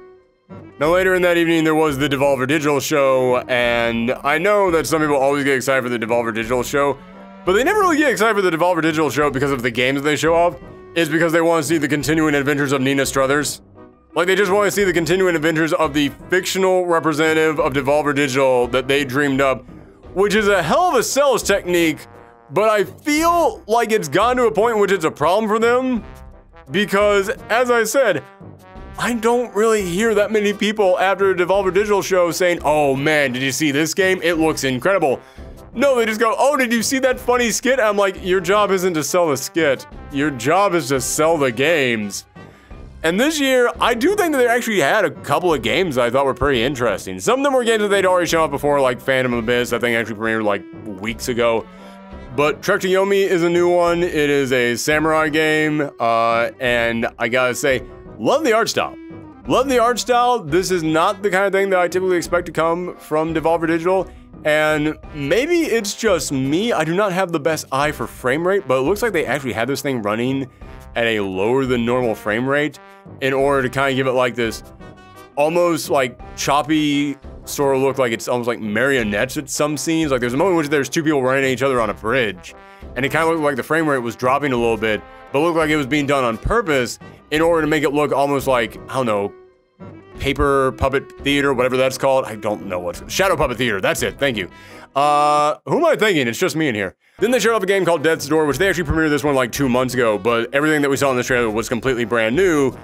Now, later in that evening, there was the Devolver Digital show, and I know that some people always get excited for the Devolver Digital show, but they never really get excited for the Devolver Digital show because of the games they show off. It's because they want to see the continuing adventures of Nina Struthers. Like, they just want to see the continuing adventures of the fictional representative of Devolver Digital that they dreamed up, which is a hell of a sales technique. But I feel like it's gone to a point in which it's a problem for them because, as I said, I don't really hear that many people after a Devolver Digital show saying, oh man, did you see this game? It looks incredible. No, they just go, oh, did you see that funny skit? I'm like, your job isn't to sell the skit. Your job is to sell the games. And this year, I do think that they actually had a couple of games that I thought were pretty interesting. Some of them were games that they'd already shown off before, like Phantom Abyss, I think actually premiered like weeks ago. But ThorgE3 Yomi is a new one. It is a samurai game, and I gotta say, love the art style. Love the art style. This is not the kind of thing that I typically expect to come from Devolver Digital. And maybe it's just me. I do not have the best eye for frame rate, but it looks like they actually had this thing running at a lower than normal frame rate in order to kind of give it like this almost like choppy sort of look, like it's almost like marionettes at some scenes. Like there's a moment in which there's two people running at each other on a bridge, and it kind of looked like the frame rate was dropping a little bit, but looked like it was being done on purpose in order to make it look almost like, I don't know, paper puppet theater, whatever that's called. I don't know what's shadow puppet theater. That's it. Thank you. Who am I thinking? It's just me in here. Then they showed off a game called Death's Door, which they actually premiered this one like 2 months ago, but everything that we saw in this trailer was completely brand new.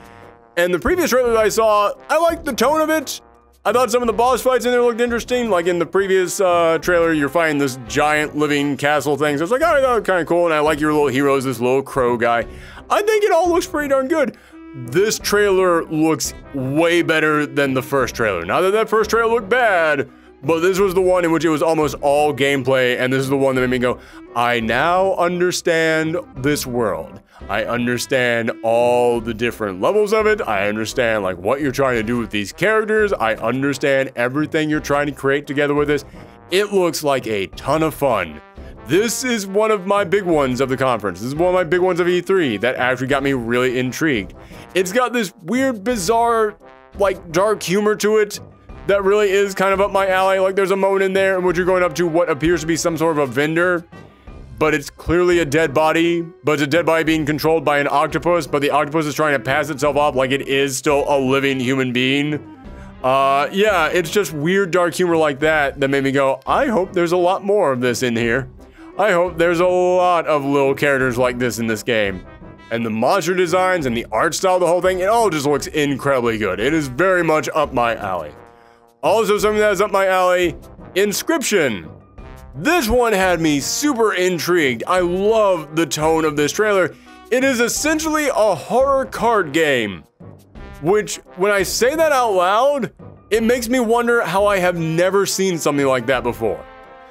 And the previous trailer that I saw, I liked the tone of it. I thought some of the boss fights in there looked interesting. Like in the previous trailer, you're fighting this giant living castle thing. So it's like, oh, I thought it kind of cool. And I like your little heroes, this little crow guy. I think it all looks pretty darn good. This trailer looks way better than the first trailer. Not that that first trailer looked bad, but this was the one in which it was almost all gameplay, and this is the one that made me go, I now understand this world. I understand all the different levels of it. I understand like what you're trying to do with these characters. I understand everything you're trying to create together with this. It looks like a ton of fun. This is one of my big ones of the conference. This is one of my big ones of E3 that actually got me really intrigued. It's got this weird, bizarre, like dark humor to it that really is kind of up my alley. Like there's a moment in there in which you're going up to what appears to be some sort of a vendor, but it's clearly a dead body, but it's a dead body being controlled by an octopus, but the octopus is trying to pass itself off like it is still a living human being. Yeah, it's just weird dark humor like that that made me go, I hope there's a lot more of this in here. I hope there's a lot of little characters like this in this game. And the monster designs and the art style, the whole thing, it all just looks incredibly good. It is very much up my alley. Also something that is up my alley, Inscription. This one had me super intrigued. I love the tone of this trailer. It is essentially a horror card game, which when I say that out loud, it makes me wonder how I have never seen something like that before.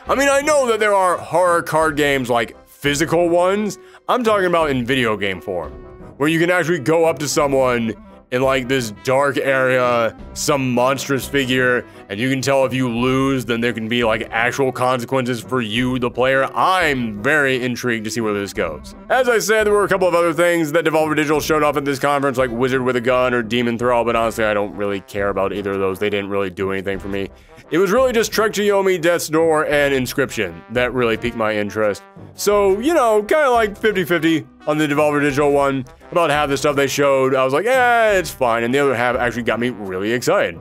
I mean, I know that there are horror card games like physical ones. I'm talking about in video game form, where you can actually go up to someone in like this dark area, some monstrous figure, and you can tell if you lose, then there can be like actual consequences for you, the player. I'm very intrigued to see where this goes. As I said, there were a couple of other things that Devolver Digital showed off at this conference, like Wizard with a Gun or Demon Thrall, but honestly, I don't really care about either of those. They didn't really do anything for me. It was really just ThorgE3 Yomi, Death's Door, and Inscription that really piqued my interest. So, you know, kind of like 50-50 on the Devolver Digital one. About half the stuff they showed, I was like, eh, it's fine. And the other half actually got me really excited.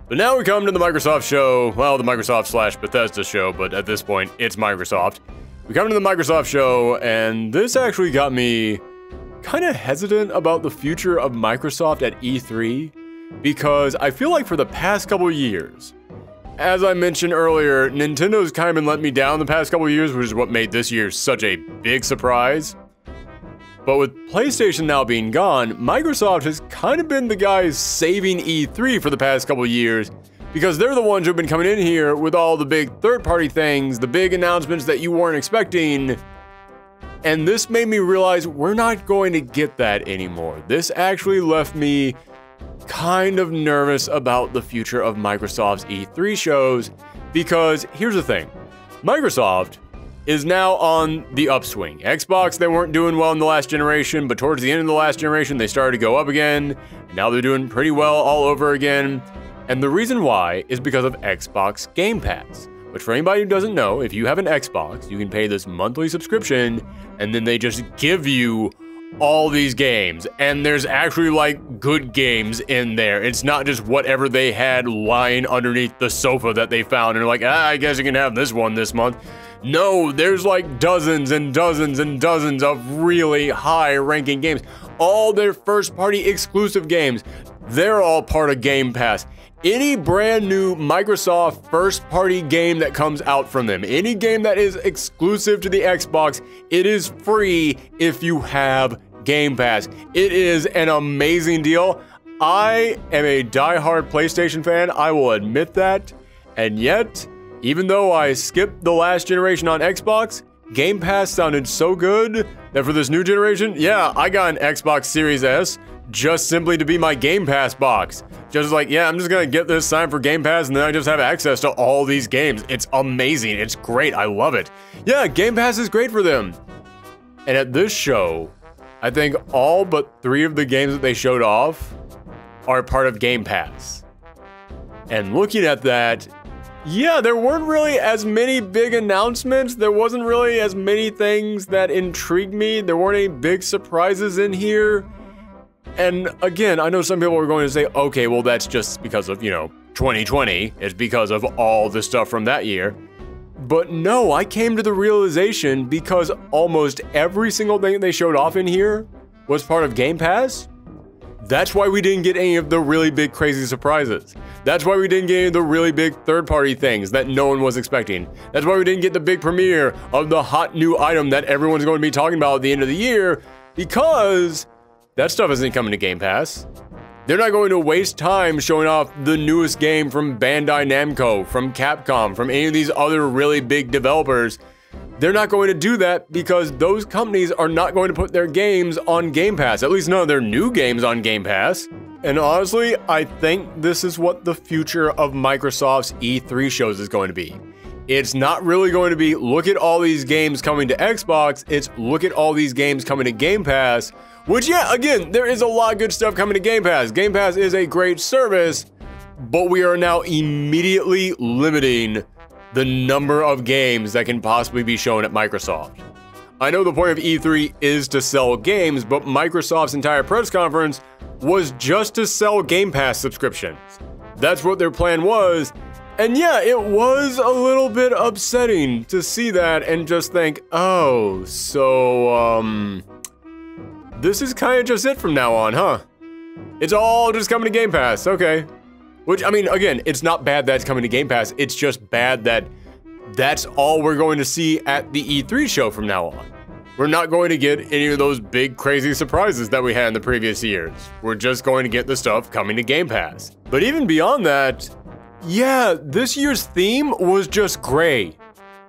But now we come to the Microsoft show. Well, the Microsoft / Bethesda show, but at this point, it's Microsoft. We come to the Microsoft show, and this actually got me kind of hesitant about the future of Microsoft at E3, because I feel like for the past couple of years, as I mentioned earlier, Nintendo's kind of been letting me down the past couple of years, which is what made this year such a big surprise. But with PlayStation now being gone, Microsoft has kind of been the guys saving E3 for the past couple of years, because they're the ones who've been coming in here with all the big third-party things, the big announcements that you weren't expecting. And this made me realize we're not going to get that anymore. This actually left me kind of nervous about the future of Microsoft's E3 shows, because here's the thing. Microsoft is now on the upswing. Xbox, they weren't doing well in the last generation, but towards the end of the last generation, they started to go up again. And now they're doing pretty well all over again. And the reason why is because of Xbox Game Pass. Which for anybody who doesn't know, if you have an Xbox, you can pay this monthly subscription, and then they just give you all these games, and there's actually like good games in there. It's not just whatever they had lying underneath the sofa that they found and they're like, I guess you can have this one this month. No, there's like dozens and dozens and dozens of really high ranking games. All their first party exclusive games, they're all part of Game Pass. any brand new Microsoft first-party game that comes out from them, any game that is exclusive to the Xbox, it is free if you have Game Pass. It is an amazing deal. I am a die-hard PlayStation fan, I will admit that, and yet, even though I skipped the last generation on Xbox, Game Pass sounded so good that for this new generation, yeah, I got an Xbox Series S just simply to be my Game Pass box. Just like, yeah, I'm just gonna get this signed for Game Pass and then I just have access to all these games. It's amazing, it's great, I love it. Yeah, Game Pass is great for them. And at this show, I think all but 3 of the games that they showed off are part of Game Pass. And looking at that, yeah, there weren't really as many big announcements. There wasn't really as many things that intrigued me. There weren't any big surprises in here. And again, I know some people are going to say, okay, well, that's just because of, 2020. It's because of all the stuff from that year. But no, I came to the realization because almost every single thing that they showed off in here was part of Game Pass. That's why we didn't get any of the really big crazy surprises. That's why we didn't get any of the really big third-party things that no one was expecting. That's why we didn't get the big premiere of the hot new item that everyone's going to be talking about at the end of the year, because that stuff isn't coming to Game Pass. They're not going to waste time showing off the newest game from Bandai Namco, from Capcom, from any of these other really big developers. They're not going to do that because those companies are not going to put their games on Game Pass, at least none of their new games on Game Pass. And honestly, I think this is what the future of Microsoft's E3 shows is going to be. It's not really going to be, look at all these games coming to Xbox, it's look at all these games coming to Game Pass, which, yeah, again, there is a lot of good stuff coming to Game Pass. Game Pass is a great service, but we are now immediately limiting the number of games that can possibly be shown at Microsoft. I know the point of E3 is to sell games, but Microsoft's entire press conference was just to sell Game Pass subscriptions. That's what their plan was, and yeah, it was a little bit upsetting to see that and just think, oh, so, this is kind of just it from now on, huh? It's all just coming to Game Pass, okay. Which, I mean, again, it's not bad that it's coming to Game Pass, it's just bad that that's all we're going to see at the E3 show from now on. We're not going to get any of those big crazy surprises that we had in the previous years. We're just going to get the stuff coming to Game Pass. But even beyond that, yeah, this year's theme was just gray.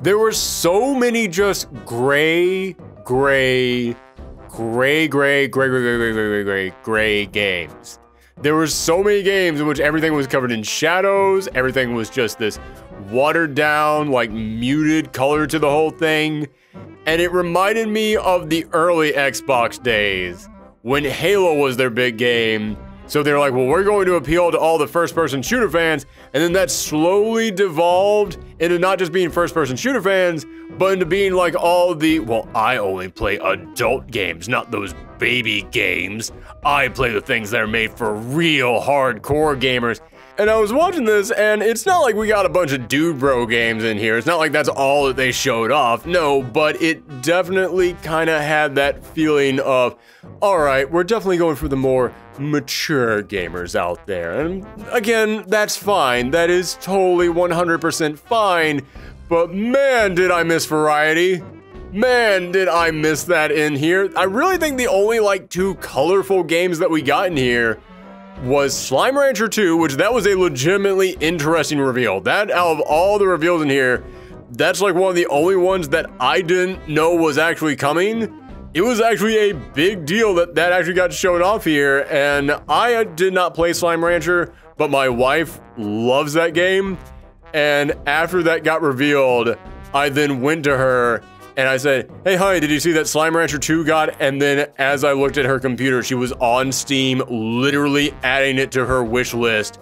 There were so many just gray games. There were so many games in which everything was covered in shadows, everything was just this watered down, like muted color to the whole thing. And it reminded me of the early Xbox days when Halo was their big game. So they're like, well, we're going to appeal to all the first-person shooter fans, and then that slowly devolved into not just being first-person shooter fans, but into being like all the, well, I only play adult games, not those baby games. I play the things that are made for real hardcore gamers. And I was watching this, and it's not like we got a bunch of dude bro games in here. It's not like that's all that they showed off. No, but it definitely kind of had that feeling of, all right, we're definitely going for the more mature gamers out there. And again, that's fine. That is totally 100% fine. But man, did I miss variety. Man, did I miss that in here. I really think the only like 2 colorful games that we got in here was Slime Rancher 2, which that was a legitimately interesting reveal. That, out of all the reveals in here, that's like one of the only ones that I didn't know was actually coming. It was actually a big deal that that actually got shown off here, and I did not play Slime Rancher, but my wife loves that game, and after that got revealed, I then went to her and I said, hey, honey, did you see that Slime Rancher 2 got? And then as I looked at her computer, she was on Steam, literally adding it to her wish list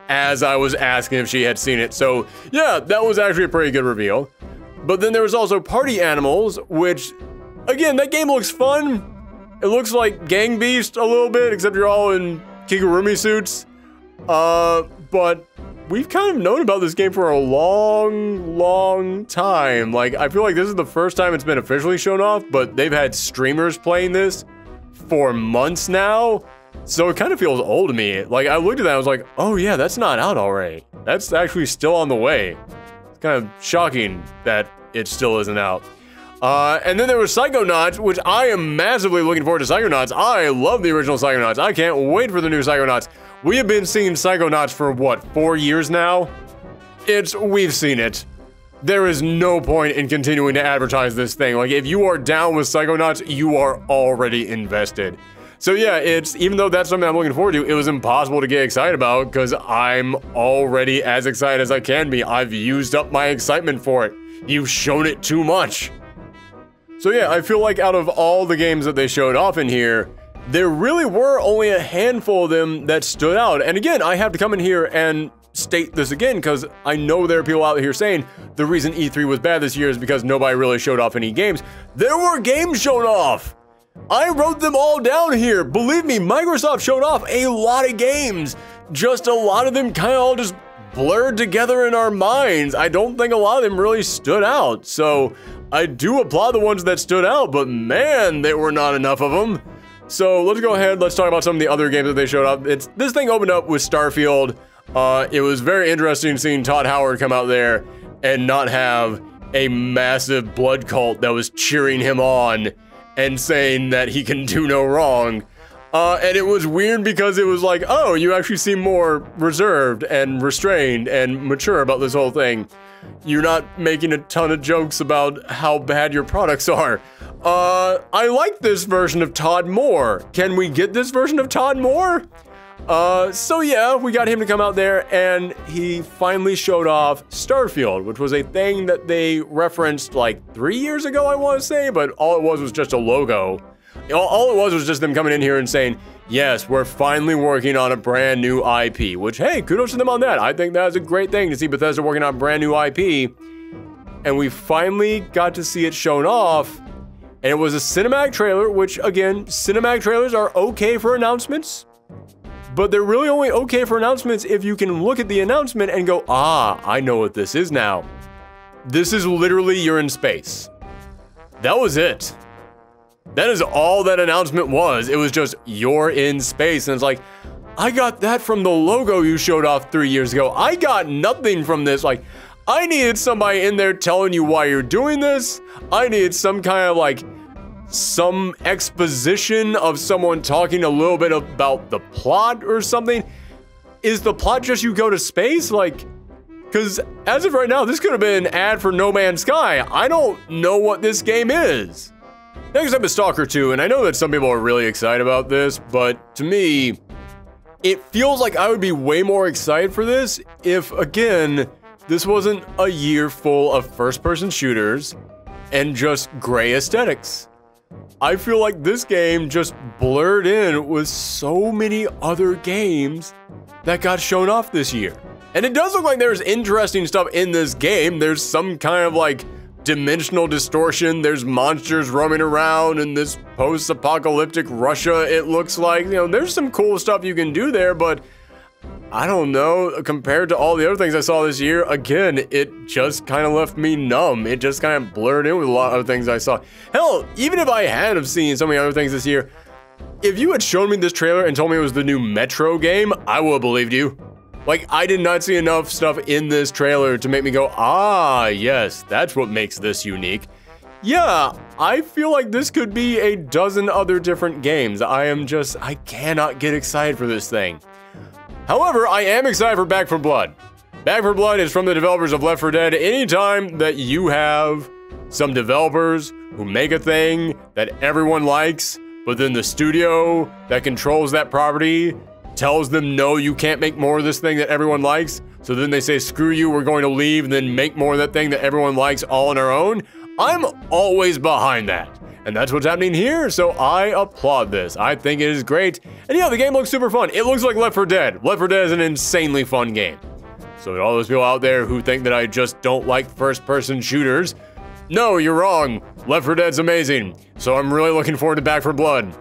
as I was asking if she had seen it. So yeah, that was actually a pretty good reveal. But then there was also Party Animals, which, again, that game looks fun. It looks like Gang Beast a little bit, except you're all in Kigurumi suits. But we've kind of known about this game for a long time. Like, I feel like this is the first time it's been officially shown off, but they've had streamers playing this for months now. So it kind of feels old to me. Like, I looked at that, I was like, oh yeah, that's not out already. That's actually still on the way. It's kind of shocking that it still isn't out. And then there was Psychonauts, which I am massively looking forward to Psychonauts. I love the original Psychonauts. I can't wait for the new Psychonauts. We have been seeing Psychonauts for, what, 4 years now? We've seen it. There is no point in continuing to advertise this thing. Like, if you are down with Psychonauts, you are already invested. So yeah, even though that's something I'm looking forward to, it was impossible to get excited about because I'm already as excited as I can be. I've used up my excitement for it. You've shown it too much. So yeah, I feel like out of all the games that they showed off in here, there really were only a handful of them that stood out. And again, I have to come in here and state this again because I know there are people out here saying the reason E3 was bad this year is because nobody really showed off any games. There were games shown off. I wrote them all down here. Believe me, Microsoft showed off a lot of games. Just a lot of them kind of all just blurred together in our minds. I don't think a lot of them really stood out. So I do applaud the ones that stood out, but man, there were not enough of them. So let's go ahead. Let's talk about some of the other games that they showed off. This thing opened up with Starfield. It was very interesting seeing Todd Howard come out there and not have a massive blood cult that was cheering him on and saying that he can do no wrong. And it was weird because it was like, oh, you actually seem more reserved and restrained and mature about this whole thing. You're not making a ton of jokes about how bad your products are. I like this version of Todd more. Can we get this version of Todd more? So yeah, we got him to come out there and he finally showed off Starfield, which was a thing that they referenced like 3 years ago, I want to say, but all it was just a logo. All it was just them coming in here and saying, yes, we're finally working on a brand new IP, which, hey, kudos to them on that. I think that's a great thing to see Bethesda working on brand new IP. And we finally got to see it shown off. And it was a cinematic trailer, which, again, cinematic trailers are okay for announcements. But they're really only okay for announcements if you can look at the announcement and go, ah, I know what this is now. This is literally you're in space. That was it. That is all that announcement was. It was just, you're in space. And it's like, I got that from the logo you showed off 3 years ago. I got nothing from this. Like, I needed somebody in there telling you why you're doing this. I needed some kind of like, some exposition of someone talking a little bit about the plot or something. Is the plot just you go to space? Like, because as of right now, this could have been an ad for No Man's Sky. I don't know what this game is. Next up is Stalker 2, and I know that some people are really excited about this, but to me, it feels like I would be way more excited for this if, again, this wasn't a year full of first-person shooters and just gray aesthetics. I feel like this game just blurred in with so many other games that got shown off this year. And it does look like there's interesting stuff in this game. There's some kind of like dimensional distortion. There's monsters roaming around in this post-apocalyptic Russia, it looks like. You know, there's some cool stuff you can do there, but I don't know, compared to all the other things I saw this year, again, it just kind of left me numb. It just kind of blurred in with a lot of things I saw. Hell, even if I had have seen so many other things this year, if you had shown me this trailer and told me it was the new Metro game, I would have believed you. Like, I did not see enough stuff in this trailer to make me go, ah, yes, that's what makes this unique. Yeah, I feel like this could be a dozen other different games. I cannot get excited for this thing. However, I am excited for Back 4 Blood. Back 4 Blood is from the developers of Left 4 Dead. Anytime that you have some developers who make a thing that everyone likes, but then the studio that controls that property tells them, no, you can't make more of this thing that everyone likes. So then they say, screw you, we're going to leave and then make more of that thing that everyone likes all on our own. I'm always behind that. And that's what's happening here, so I applaud this. I think it is great. And yeah, the game looks super fun. It looks like Left 4 Dead. Left 4 Dead is an insanely fun game. So to all those people out there who think that I just don't like first-person shooters, no, you're wrong. Left 4 Dead's amazing. So I'm really looking forward to Back 4 Blood.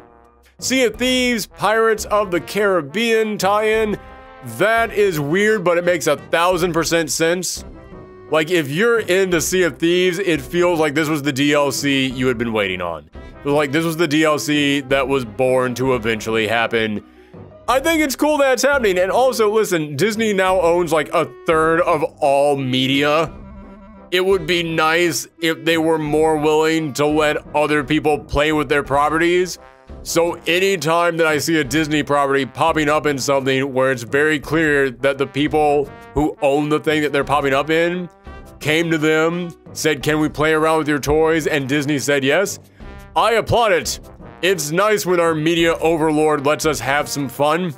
Sea of Thieves, Pirates of the Caribbean tie-in. That is weird, but it makes 1000% sense. Like, if you're into Sea of Thieves, it feels like this was the DLC you had been waiting on. Like, this was the DLC that was born to eventually happen. I think it's cool that it's happening. And also, listen, Disney now owns like a third of all media. It would be nice if they were more willing to let other people play with their properties. So anytime that I see a Disney property popping up in something where it's very clear that the people who own the thing that they're popping up in came to them, said, can we play around with your toys? And Disney said yes, I applaud it. It's nice when our media overlord lets us have some fun.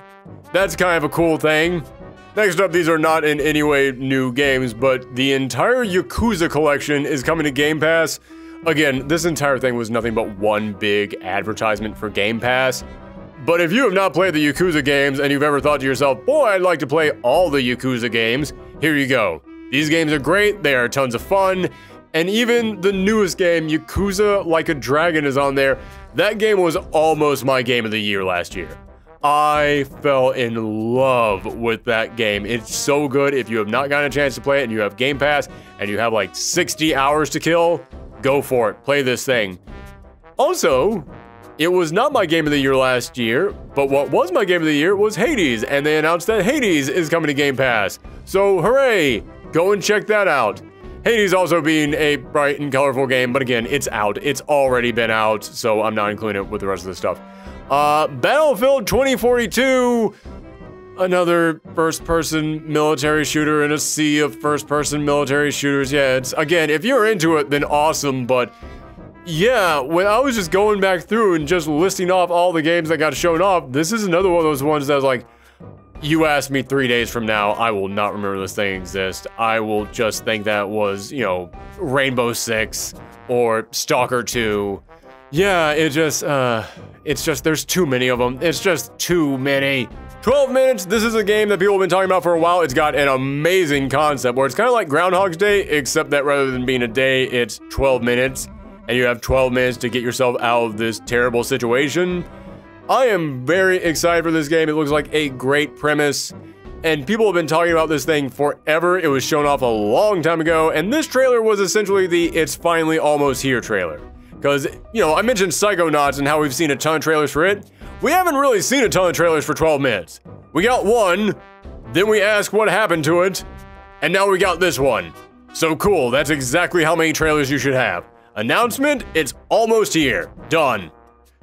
That's kind of a cool thing. Next up, these are not in any way new games, but the entire Yakuza collection is coming to Game Pass. Again, this entire thing was nothing but one big advertisement for Game Pass. But if you have not played the Yakuza games and you've ever thought to yourself, boy, I'd like to play all the Yakuza games, here you go. These games are great, they are tons of fun, and even the newest game, Yakuza Like a Dragon, is on there. That game was almost my game of the year last year. I fell in love with that game. It's so good. If you have not gotten a chance to play it and you have Game Pass and you have like 60 hours to kill, go for it. Play this thing. Also, it was not my game of the year last year, but what was my game of the year was Hades, and they announced that Hades is coming to Game Pass. So hooray, go and check that out. Hades also being a bright and colorful game, but again, it's out. It's already been out, so I'm not including it with the rest of the stuff. Battlefield 2042, another first-person military shooter in a sea of first-person military shooters. Yeah, it's, again, if you're into it, then awesome, but yeah, when I was just going back through and just listing off all the games that got shown off, this is another one of those ones that was like, you ask me 3 days from now, I will not remember this thing exists. I will just think that was, you know, Rainbow Six or Stalker 2. Yeah, it's just, there's too many of them. It's just too many. 12 Minutes, this is a game that people have been talking about for a while. It's got an amazing concept where it's kind of like Groundhog's Day, except that rather than being a day, it's 12 minutes. And you have 12 minutes to get yourself out of this terrible situation. I am very excited for this game. It looks like a great premise, and people have been talking about this thing forever. It was shown off a long time ago, and this trailer was essentially the "it's finally almost here" trailer. Because, you know, I mentioned Psychonauts and how we've seen a ton of trailers for it. We haven't really seen a ton of trailers for 12 minutes. We got one, then we asked what happened to it, and now we got this one. So cool, that's exactly how many trailers you should have. Announcement, it's almost here. Done.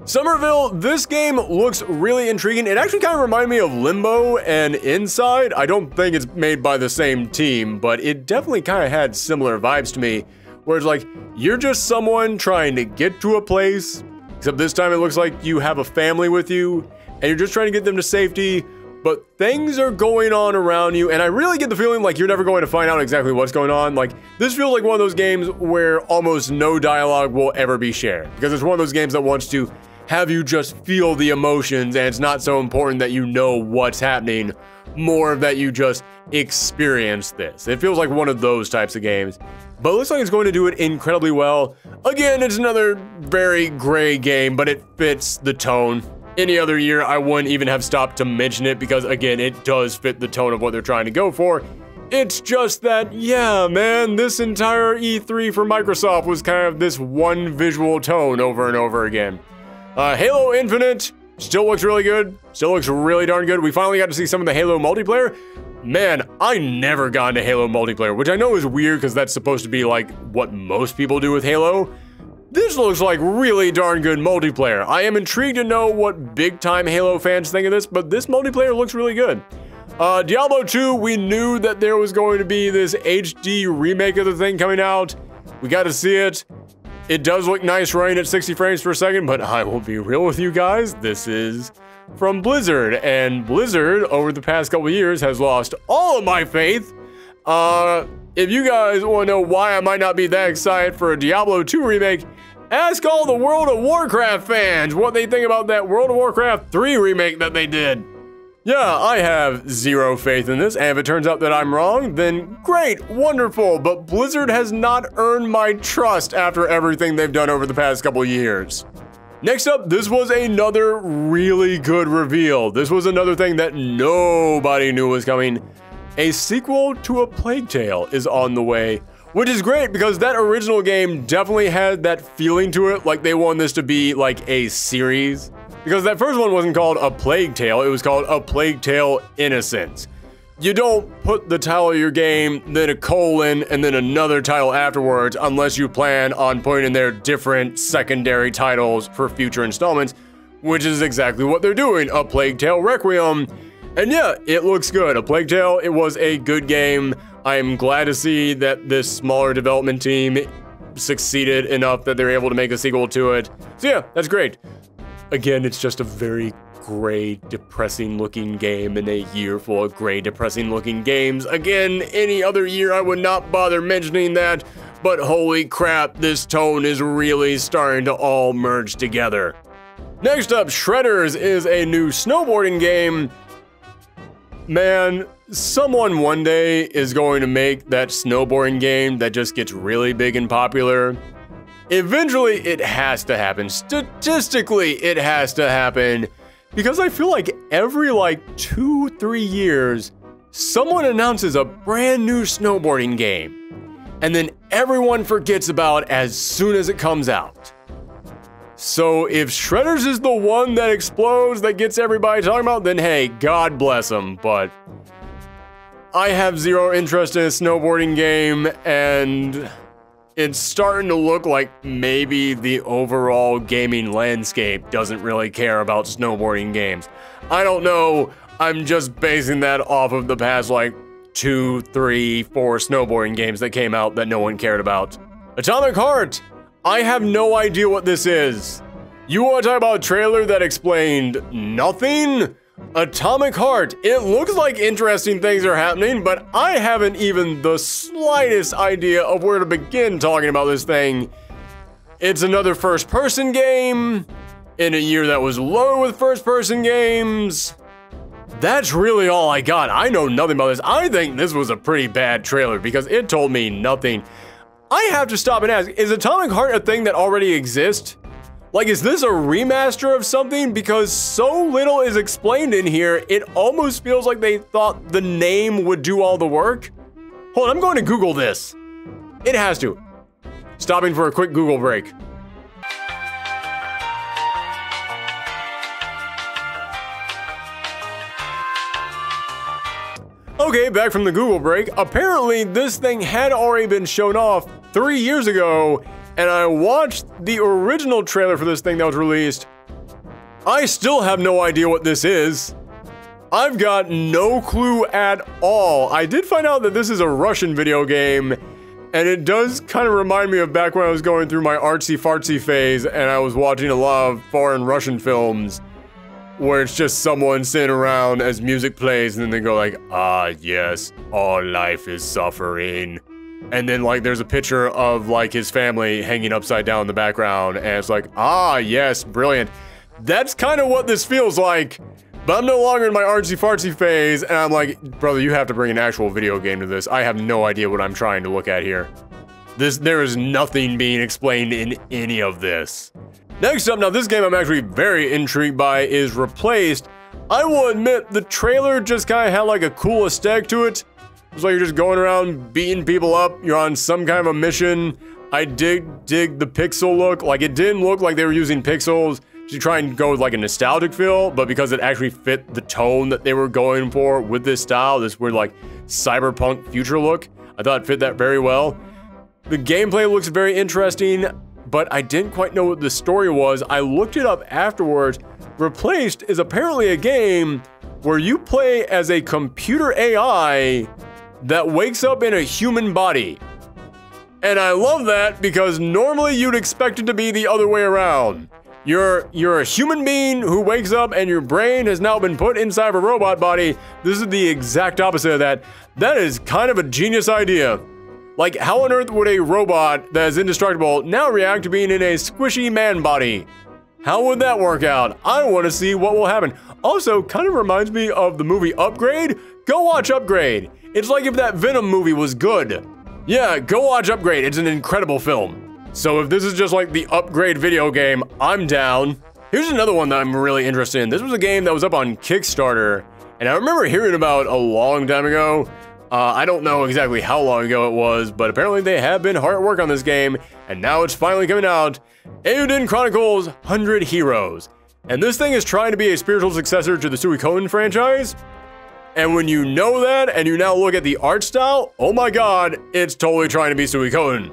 Somerville, this game looks really intriguing. It actually kind of reminded me of Limbo and Inside. I don't think it's made by the same team, but it definitely kind of had similar vibes to me, where it's like, you're just someone trying to get to a place, except this time it looks like you have a family with you, and you're just trying to get them to safety, but things are going on around you, and I really get the feeling like you're never going to find out exactly what's going on. Like, this feels like one of those games where almost no dialogue will ever be shared, because it's one of those games that wants to have you just feel the emotions, and it's not so important that you know what's happening, more that you just experience this. It feels like one of those types of games, but it looks like it's going to do it incredibly well. Again, it's another very gray game, but it fits the tone. Any other year, I wouldn't even have stopped to mention it because, again, it does fit the tone of what they're trying to go for. It's just that, yeah, man, this entire E3 for Microsoft was kind of this one visual tone over and over again. Halo Infinite still looks really good. Still looks really darn good. We finally got to see some of the Halo multiplayer. Man, I never got into Halo multiplayer, which I know is weird because that's supposed to be like what most people do with Halo. This looks like really darn good multiplayer. I am intrigued to know what big-time Halo fans think of this, but this multiplayer looks really good. Diablo 2, we knew that there was going to be this HD remake of the thing coming out. We got to see it. It does look nice running at 60 frames per second, but I will be real with you guys. This is from Blizzard, and Blizzard, over the past couple years, has lost all of my faith. If you guys want to know why I might not be that excited for a Diablo 2 remake, ask all the World of Warcraft fans what they think about that World of Warcraft 3 remake that they did. Yeah, I have zero faith in this, and if it turns out that I'm wrong, then great, wonderful, but Blizzard has not earned my trust after everything they've done over the past couple of years. Next up, this was another really good reveal. This was another thing that nobody knew was coming. A sequel to A Plague Tale is on the way, which is great because that original game definitely had that feeling to it, like they want this to be like a series. Because that first one wasn't called A Plague Tale, it was called A Plague Tale Innocence. You don't put the title of your game, then a colon, and then another title afterwards unless you plan on putting in there different secondary titles for future installments, which is exactly what they're doing, A Plague Tale Requiem. And yeah, it looks good. A Plague Tale, it was a good game. I am glad to see that this smaller development team succeeded enough that they're able to make a sequel to it. So yeah, that's great. Again, it's just a very gray, depressing looking game in a year full of gray, depressing looking games. Again, any other year I would not bother mentioning that, but holy crap, this tone is really starting to all merge together. Next up, Shredders is a new snowboarding game. Man, someone one day is going to make that snowboarding game that just gets really big and popular. Eventually, it has to happen. Statistically, it has to happen. Because I feel like every 2-3 years, someone announces a brand new snowboarding game. And then everyone forgets about it as soon as it comes out. So if Shredders is the one that explodes, that gets everybody talking about, then hey, God bless them. But I have zero interest in a snowboarding game, and it's starting to look like maybe the overall gaming landscape doesn't really care about snowboarding games. I don't know, I'm just basing that off of the past 2, 3, 4 snowboarding games that came out that no one cared about. Atomic Heart! I have no idea what this is. You want to talk about a trailer that explained nothing? Atomic Heart. It looks like interesting things are happening, but I haven't even the slightest idea of where to begin talking about this thing. It's another first-person game in a year that was low with first-person games. That's really all I got. I know nothing about this. I think this was a pretty bad trailer because it told me nothing. I have to stop and ask, is Atomic Heart a thing that already exists? Is this a remaster of something? Because so little is explained in here, it almost feels like they thought the name would do all the work. Hold on, I'm going to Google this. It has to. Stopping for a quick Google break. Okay, back from the Google break. Apparently, this thing had already been shown off 3 years ago, and I watched the original trailer for this thing that was released. I still have no idea what this is. I've got no clue at all. I did find out that this is a Russian video game, and it does kind of remind me of back when I was going through my artsy-fartsy phase, and I was watching a lot of foreign Russian films, where it's just someone sitting around as music plays, and then they go ah, yes, all life is suffering. And then, there's a picture of, his family hanging upside down in the background, and it's ah, yes, brilliant. That's kind of what this feels like, but I'm no longer in my artsy-fartsy phase, and I'm brother, you have to bring an actual video game to this. I have no idea what I'm trying to look at here. There is nothing being explained in any of this. Next up, now this game I'm actually very intrigued by is Replaced. I will admit, the trailer just kind of had a cool aesthetic to it. It's you're just going around beating people up, you're on some kind of a mission. I dig the pixel look. It didn't look like they were using pixels to try and go with a nostalgic feel, but because it actually fit the tone that they were going for with this style, this weird cyberpunk future look, I thought it fit that very well. The gameplay looks very interesting, but I didn't quite know what the story was. I looked it up afterwards. Replaced is apparently a game where you play as a computer AI that wakes up in a human body. And I love that because normally you'd expect it to be the other way around. You're a human being who wakes up and your brain has now been put inside of a robot body. This is the exact opposite of that. That is kind of a genius idea. How on earth would a robot that is indestructible now react to being in a squishy man body? How would that work out? I want to see what will happen. Also, kind of reminds me of the movie Upgrade. Go watch Upgrade. It's like if that Venom movie was good. Yeah, go watch Upgrade. It's an incredible film. So if this is just the Upgrade video game, I'm down. Here's another one that I'm really interested in. This was a game that was up on Kickstarter, and I remember hearing about a long time ago. I don't know exactly how long ago it was, but apparently they have been hard at work on this game, and now it's finally coming out. Eiyuden Chronicles 100 Heroes. And this thing is trying to be a spiritual successor to the Suikoden franchise. And when you know that, and you now look at the art style, oh my god, it's totally trying to be Suikoden.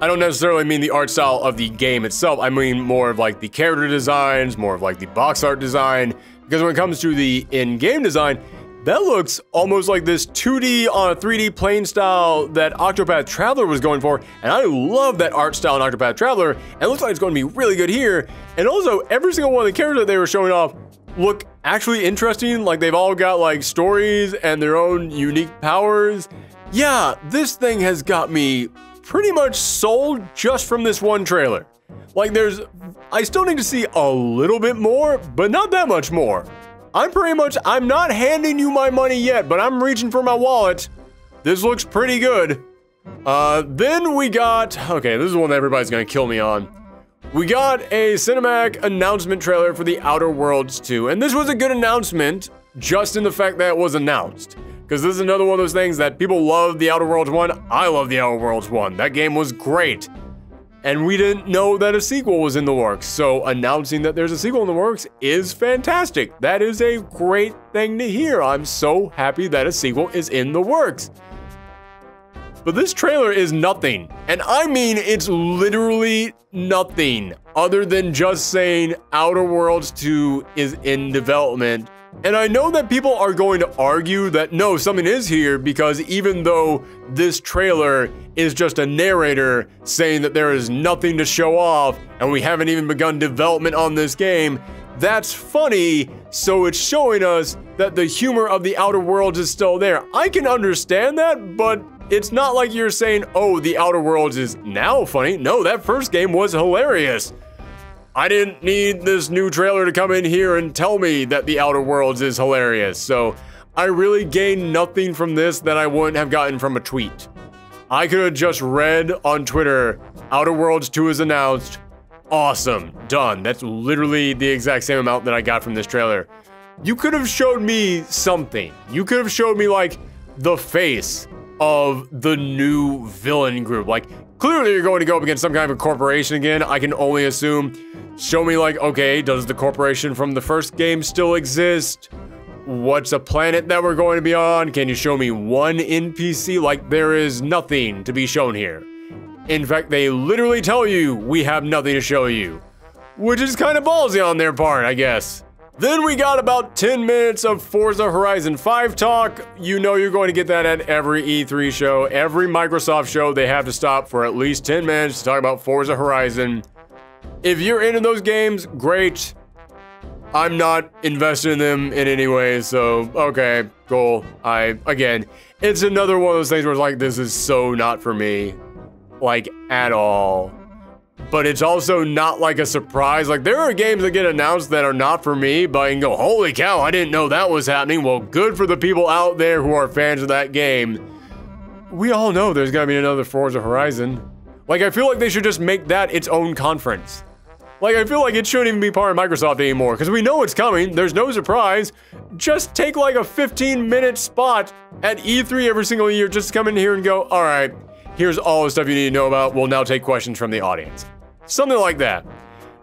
I don't necessarily mean the art style of the game itself, I mean more of like the character designs, more of like the box art design, because when it comes to the in-game design, that looks almost like this 2D on a 3D plane style that Octopath Traveler was going for, and I love that art style in Octopath Traveler, and it looks like it's going to be really good here. And also, every single one of the characters that they were showing off look actually interesting, like they've all got like stories and their own unique powers. Yeah, this thing has got me pretty much sold just from this one trailer. Like I still need to see a little bit more, but not that much more. I'm not handing you my money yet, but I'm reaching for my wallet. This looks pretty good. Then we got, okay, this is one that everybody's gonna kill me on. We got a cinematic announcement trailer for The Outer Worlds 2, and this was a good announcement, just in the fact that it was announced. Because this is another one of those things that people love The Outer Worlds 1, I love The Outer Worlds 1, that game was great. And we didn't know that a sequel was in the works, so announcing that there's a sequel in the works is fantastic. That is a great thing to hear. I'm so happy that a sequel is in the works. But this trailer is nothing, and I mean it's literally nothing other than just saying Outer Worlds 2 is in development. And I know that people are going to argue that no, something is here, because even though this trailer is just a narrator saying that there is nothing to show off and we haven't even begun development on this game, that's funny, so it's showing us that the humor of The Outer Worlds is still there. I can understand that, but it's not like you're saying, oh, The Outer Worlds is now funny. No, that first game was hilarious. I didn't need this new trailer to come in here and tell me that The Outer Worlds is hilarious. So I really gained nothing from this that I wouldn't have gotten from a tweet. I could have just read on Twitter, Outer Worlds 2 is announced. Awesome, done. That's literally the exact same amount that I got from this trailer. You could have showed me something. You could have showed me like the face of the new villain group. Like, clearly you're going to go up against some kind of a corporation again, I can only assume. Show me like, okay, does the corporation from the first game still exist? What's a planet that we're going to be on? Can you show me one NPC? Like, there is nothing to be shown here. In fact, they literally tell you, we have nothing to show you. Which is kind of ballsy on their part, I guess. Then we got about 10 minutes of Forza Horizon 5 talk. You know you're going to get that at every E3 show. Every Microsoft show, they have to stop for at least 10 minutes to talk about Forza Horizon. If you're into those games, great. I'm not invested in them in any way, so okay, cool. Again, it's another one of those things where it's like, this is so not for me. Like, at all. But it's also not like a surprise. Like, there are games that get announced that are not for me, but I can go, holy cow, I didn't know that was happening. Well, good for the people out there who are fans of that game. We all know there's gotta be another Forza Horizon. Like, I feel like they should just make that its own conference. Like, I feel like it shouldn't even be part of Microsoft anymore, because we know it's coming, there's no surprise. Just take like a 15-minute spot at E3 every single year, just come in here and go, alright, here's all the stuff you need to know about, we'll now take questions from the audience. Something like that.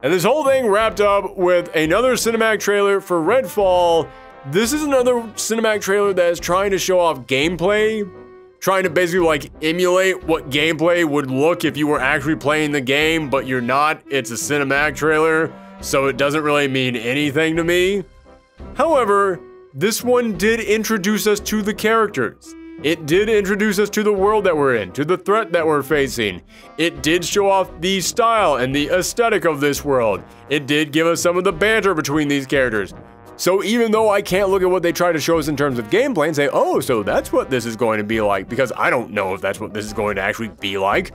And this whole thing wrapped up with another cinematic trailer for Redfall. This is another cinematic trailer that is trying to show off gameplay, trying to basically like emulate what gameplay would look if you were actually playing the game, but you're not. It's a cinematic trailer, so it doesn't really mean anything to me. However, this one did introduce us to the characters. It did introduce us to the world that we're in, to the threat that we're facing. It did show off the style and the aesthetic of this world. It did give us some of the banter between these characters. So even though I can't look at what they try to show us in terms of gameplay and say, oh, so that's what this is going to be like, because I don't know if that's what this is going to actually be like,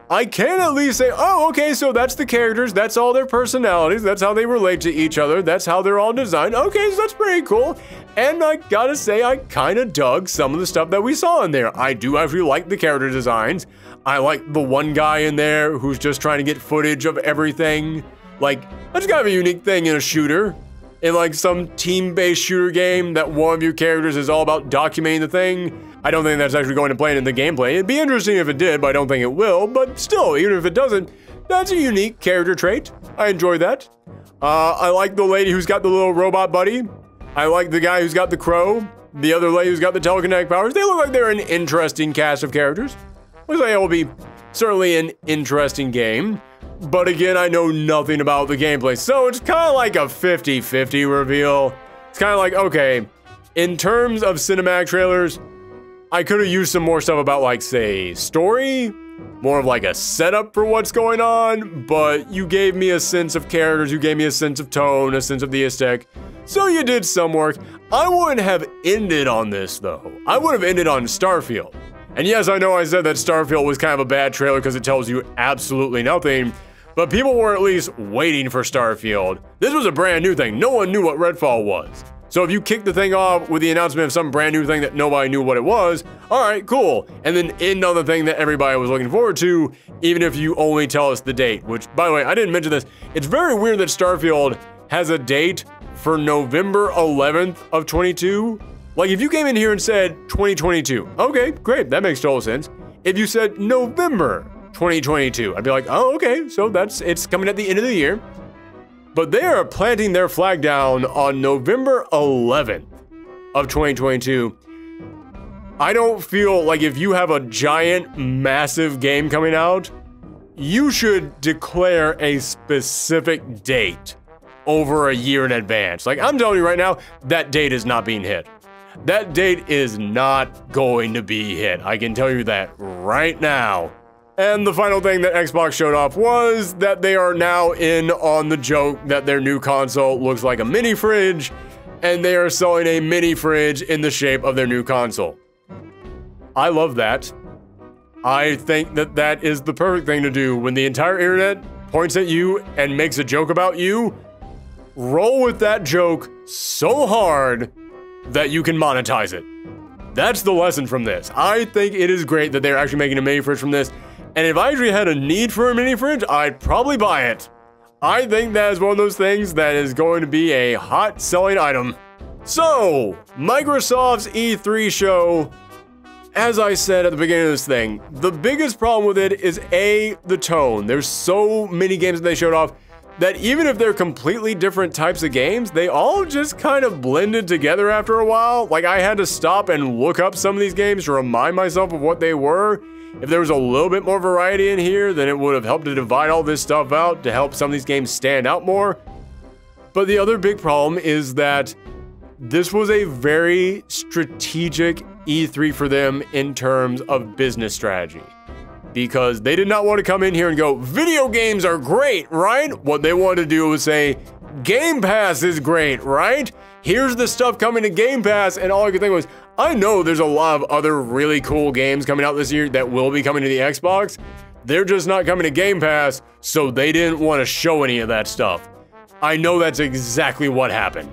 I can at least say, oh, okay, so that's the characters, that's all their personalities, that's how they relate to each other, that's how they're all designed, okay, so that's pretty cool. And I gotta say, I kinda dug some of the stuff that we saw in there. I do actually like the character designs. I like the one guy in there who's just trying to get footage of everything. Like, that's kind of a unique thing in a shooter. In like some team-based shooter game that one of your characters is all about documenting the thing. I don't think that's actually going to play in the gameplay. It'd be interesting if it did, but I don't think it will. But still, even if it doesn't, That's a unique character trait. I enjoy that. I like the lady who's got the little robot buddy. I like the guy who's got the crow. The other lady who's got the telekinetic powers. They look like they're an interesting cast of characters. Looks like it will be certainly an interesting game. But again, I know nothing about the gameplay. So it's kind of like a 50-50 reveal. It's kind of like, okay, in terms of cinematic trailers, I could have used some more stuff about, like, say, story, more of like a setup for what's going on, but you gave me a sense of characters, you gave me a sense of tone, a sense of the aesthetic, so you did some work. I wouldn't have ended on this, though. I would have ended on Starfield. And yes, I know I said that Starfield was kind of a bad trailer because it tells you absolutely nothing, but people were at least waiting for Starfield. This was a brand new thing. No one knew what Redfall was. So if you kick the thing off with the announcement of some brand new thing that nobody knew what it was, all right, cool. And then end on the thing that everybody was looking forward to, even if you only tell us the date, which, by the way, I didn't mention this. It's very weird that Starfield has a date for November 11th of 22. Like, if you came in here and said 2022, okay, great, that makes total sense. If you said November 2022, I'd be like, oh, okay, so it's coming at the end of the year. But they are planting their flag down on November 11th of 2022. I don't feel like if you have a giant, massive game coming out, you should declare a specific date over a year in advance. Like, I'm telling you right now, that date is not being hit. That date is not going to be hit. I can tell you that right now. And the final thing that Xbox showed off was that they are now in on the joke that their new console looks like a mini fridge, and they are selling a mini fridge in the shape of their new console. I love that. I think that that is the perfect thing to do when the entire internet points at you and makes a joke about you. Roll with that joke so hard that you can monetize it. That's the lesson from this. I think it is great that they're actually making a mini fridge from this. And if I actually had a need for a mini fridge, I'd probably buy it. I think that is one of those things that is going to be a hot selling item. So, Microsoft's E3 show, as I said at the beginning of this thing, the biggest problem with it is the tone. There's so many games that they showed off that even if they're completely different types of games, they all just kind of blended together after a while. Like, I had to stop and look up some of these games to remind myself of what they were. If there was a little bit more variety in here, then it would have helped to divide all this stuff out to help some of these games stand out more. But the other big problem is that this was a very strategic E3 for them in terms of business strategy. Because they did not want to come in here and go, video games are great, right? What they wanted to do was say, Game Pass is great, right? Here's the stuff coming to Game Pass, and all I could think was, I know there's a lot of other really cool games coming out this year that will be coming to the Xbox. They're just not coming to Game Pass, so they didn't want to show any of that stuff. I know that's exactly what happened.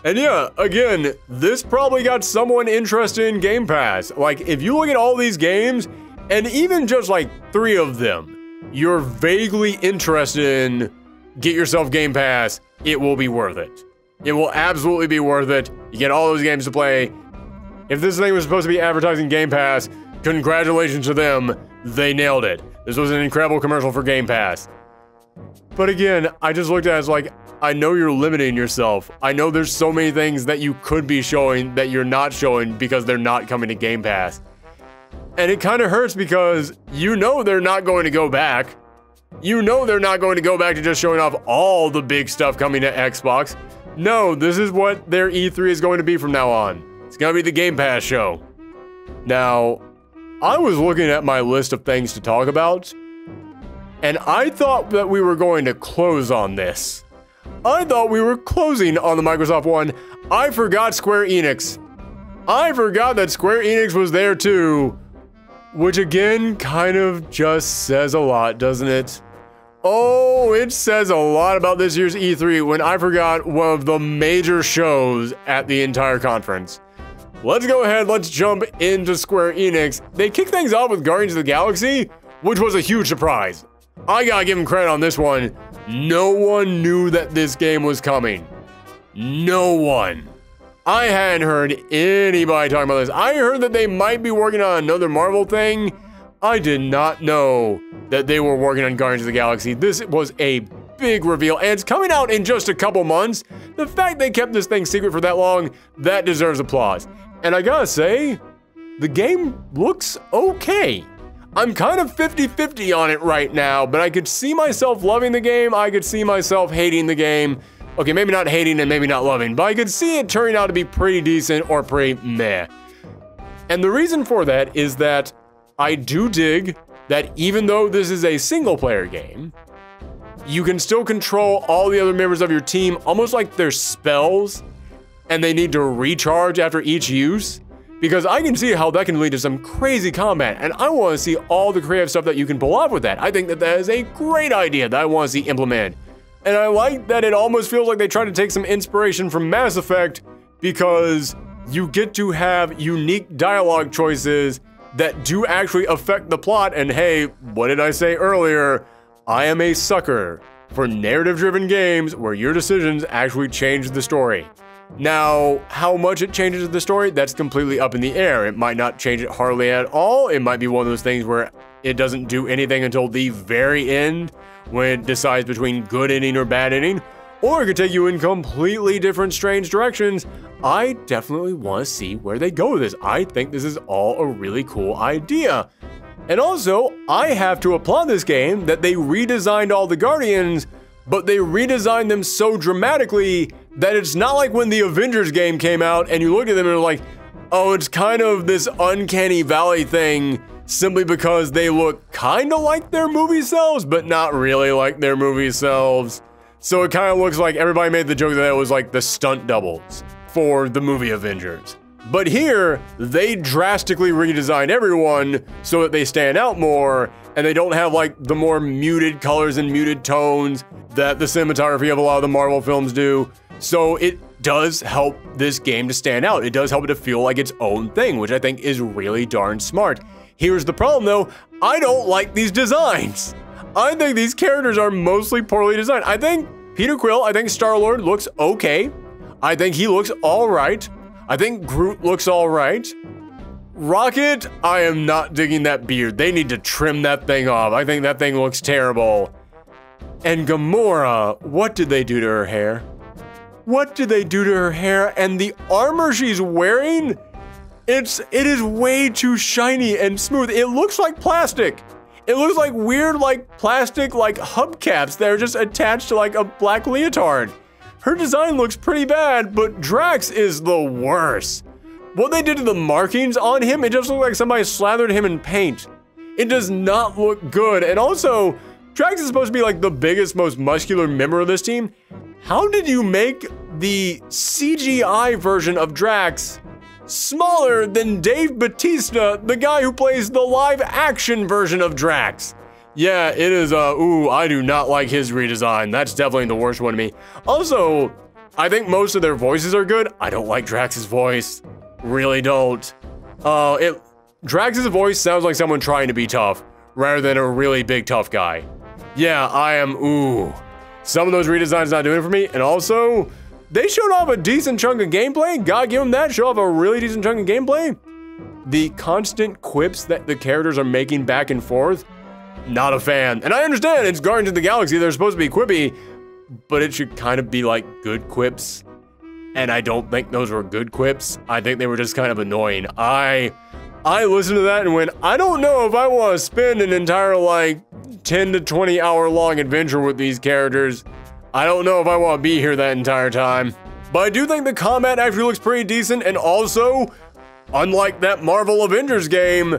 And yeah, again, this probably got someone interested in Game Pass. Like, if you look at all these games, and even just like 3 of them, you're vaguely interested in, get yourself Game Pass, it will be worth it. It will absolutely be worth it. You get all those games to play. If this thing was supposed to be advertising Game Pass, congratulations to them, they nailed it. This was an incredible commercial for Game Pass. But again, I just looked at it as like, I know you're limiting yourself. I know there's so many things that you could be showing that you're not showing because they're not coming to Game Pass. And it kind of hurts because you know they're not going to go back. You know they're not going to go back to just showing off all the big stuff coming to Xbox. No, this is what their E3 is going to be from now on. It's going to be the Game Pass show. Now, I was looking at my list of things to talk about, and I thought that we were going to close on this. I thought we were closing on the Microsoft one. I forgot Square Enix. I forgot that Square Enix was there too. Which again, kind of just says a lot, doesn't it? Oh, it says a lot about this year's E3 when I forgot one of the major shows at the entire conference. Let's go ahead, let's jump into Square Enix. They kicked things off with Guardians of the Galaxy, which was a huge surprise. I gotta give them credit on this one. No one knew that this game was coming. No one. I hadn't heard anybody talking about this. I heard that they might be working on another Marvel thing, I did not know that they were working on Guardians of the Galaxy. This was a big reveal, and it's coming out in just a couple months. The fact they kept this thing secret for that long, that deserves applause. And I gotta say, the game looks okay. I'm kind of 50-50 on it right now, but I could see myself loving the game. I could see myself hating the game. Okay, maybe not hating and maybe not loving, but I could see it turning out to be pretty decent or pretty meh. And the reason for that is that I do dig that even though this is a single-player game, you can still control all the other members of your team almost like they're spells, and they need to recharge after each use. Because I can see how that can lead to some crazy combat, and I want to see all the creative stuff that you can pull off with that. I think that that is a great idea that I want to see implemented. And I like that it almost feels like they try to take some inspiration from Mass Effect, because you get to have unique dialogue choices that do actually affect the plot. And hey, what did I say earlier? I am a sucker for narrative-driven games where your decisions actually change the story. Now, how much it changes the story, that's completely up in the air. It might not change it hardly at all. It might be one of those things where it doesn't do anything until the very end when it decides between good ending or bad ending, or it could take you in completely different strange directions. I definitely want to see where they go with this. I think this is all a really cool idea. And also, I have to applaud this game that they redesigned all the Guardians, but they redesigned them so dramatically that it's not like when the Avengers game came out and you look at them and you're like, oh, it's kind of this uncanny valley thing simply because they look kind of like their movie selves, but not really like their movie selves. So it kind of looks like everybody made the joke that it was like the stunt doubles for the movie Avengers. But here, they drastically redesigned everyone so that they stand out more, and they don't have like the more muted colors and muted tones that the cinematography of a lot of the Marvel films do. So it does help this game to stand out. It does help it to feel like its own thing, which I think is really darn smart. Here's the problem though, I don't like these designs. I think these characters are mostly poorly designed. I think Peter Quill, I think Star-Lord looks okay. I think he looks all right. I think Groot looks all right. Rocket, I am not digging that beard. They need to trim that thing off. I think that thing looks terrible. And Gamora, what did they do to her hair? What did they do to her hair? And the armor she's wearing, it is way too shiny and smooth. It looks like plastic. It looks like weird, like plastic, like hubcaps that are just attached to like a black leotard. Her design looks pretty bad, but Drax is the worst. What they did to the markings on him, it just looked like somebody slathered him in paint. It does not look good. And also, Drax is supposed to be like the biggest, most muscular member of this team. How did you make the CGI version of Drax smaller than Dave Bautista, the guy who plays the live action version of Drax? Yeah, it is, ooh, I do not like his redesign. That's definitely the worst one to me. Also, I think most of their voices are good. I don't like Drax's voice. Really don't. Drax's voice sounds like someone trying to be tough, rather than a really big tough guy. Yeah, I am, ooh. Some of those redesigns not doing it for me, and also, they showed off a decent chunk of gameplay. Gotta give them that, show off a really decent chunk of gameplay. The constant quips that the characters are making back and forth, not a fan. And I understand, it's Guardians of the Galaxy, they're supposed to be quippy, but it should kind of be like good quips. And I don't think those were good quips. I think they were just kind of annoying. I listened to that and went, I don't know if I want to spend an entire like 10 to 20 hour long adventure with these characters. I don't know if I want to be here that entire time. But I do think the combat actually looks pretty decent, and also, unlike that Marvel Avengers game,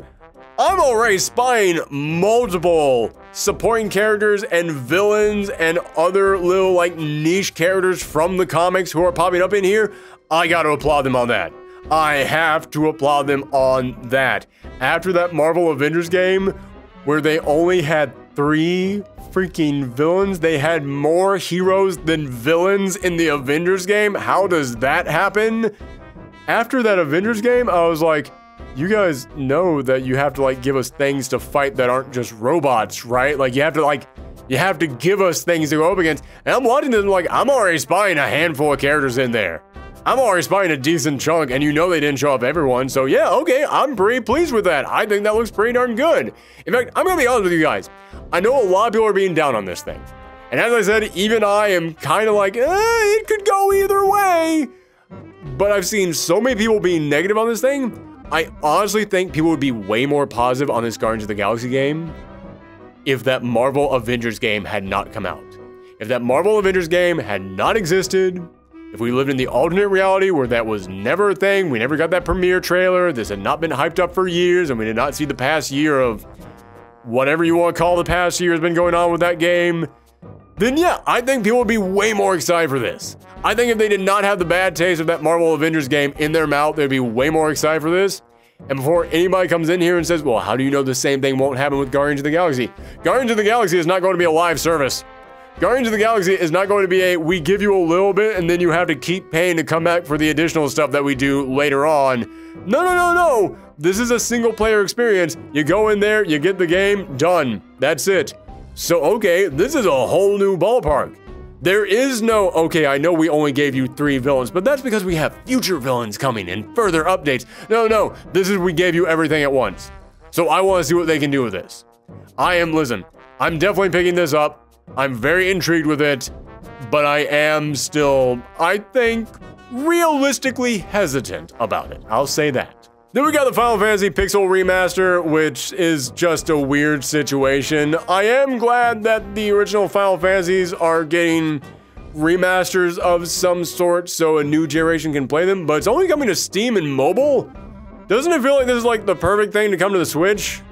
I'm already spying multiple supporting characters and villains and other little like niche characters from the comics who are popping up in here. I gotta applaud them on that. I have to applaud them on that. After that Marvel Avengers game, where they only had 3 freaking villains, they had more heroes than villains in the Avengers game. How does that happen? After that Avengers game, I was like, you guys know that you have to like give us things to fight that aren't just robots, right? Like you have to give us things to go up against. And I'm watching this and like, I'm already spying a handful of characters in there. I'm already spying a decent chunk, and you know they didn't show off everyone, so yeah, okay, I'm pretty pleased with that. I think that looks pretty darn good. In fact, I'm gonna be honest with you guys. I know a lot of people are being down on this thing. And as I said, even I am kind of like, it could go either way. But I've seen so many people being negative on this thing. I honestly think people would be way more positive on this Guardians of the Galaxy game if that Marvel Avengers game had not come out. If that Marvel Avengers game had not existed, if we lived in the alternate reality where that was never a thing, we never got that premiere trailer, this had not been hyped up for years, and we did not see the past year of whatever you want to call the past year has been going on with that game, then yeah, I think people would be way more excited for this. I think if they did not have the bad taste of that Marvel Avengers game in their mouth, they'd be way more excited for this. And before anybody comes in here and says, well, how do you know the same thing won't happen with Guardians of the Galaxy? Guardians of the Galaxy is not going to be a live service. Guardians of the Galaxy is not going to be we give you a little bit and then you have to keep paying to come back for the additional stuff that we do later on. No, no, no, no. This is a single player experience. You go in there, you get the game, done. That's it. So, okay, this is a whole new ballpark. There is no, okay, I know we only gave you 3 villains, but that's because we have future villains coming and further updates. No, no, this is we gave you everything at once. So I want to see what they can do with this. Listen, I'm definitely picking this up. I'm very intrigued with it, but I am still, I think, realistically hesitant about it. I'll say that. Then we got the Final Fantasy Pixel Remaster, which is just a weird situation. I am glad that the original Final Fantasies are getting remasters of some sort so a new generation can play them, but it's only coming to Steam and mobile? Doesn't it feel like this is like the perfect thing to come to the Switch?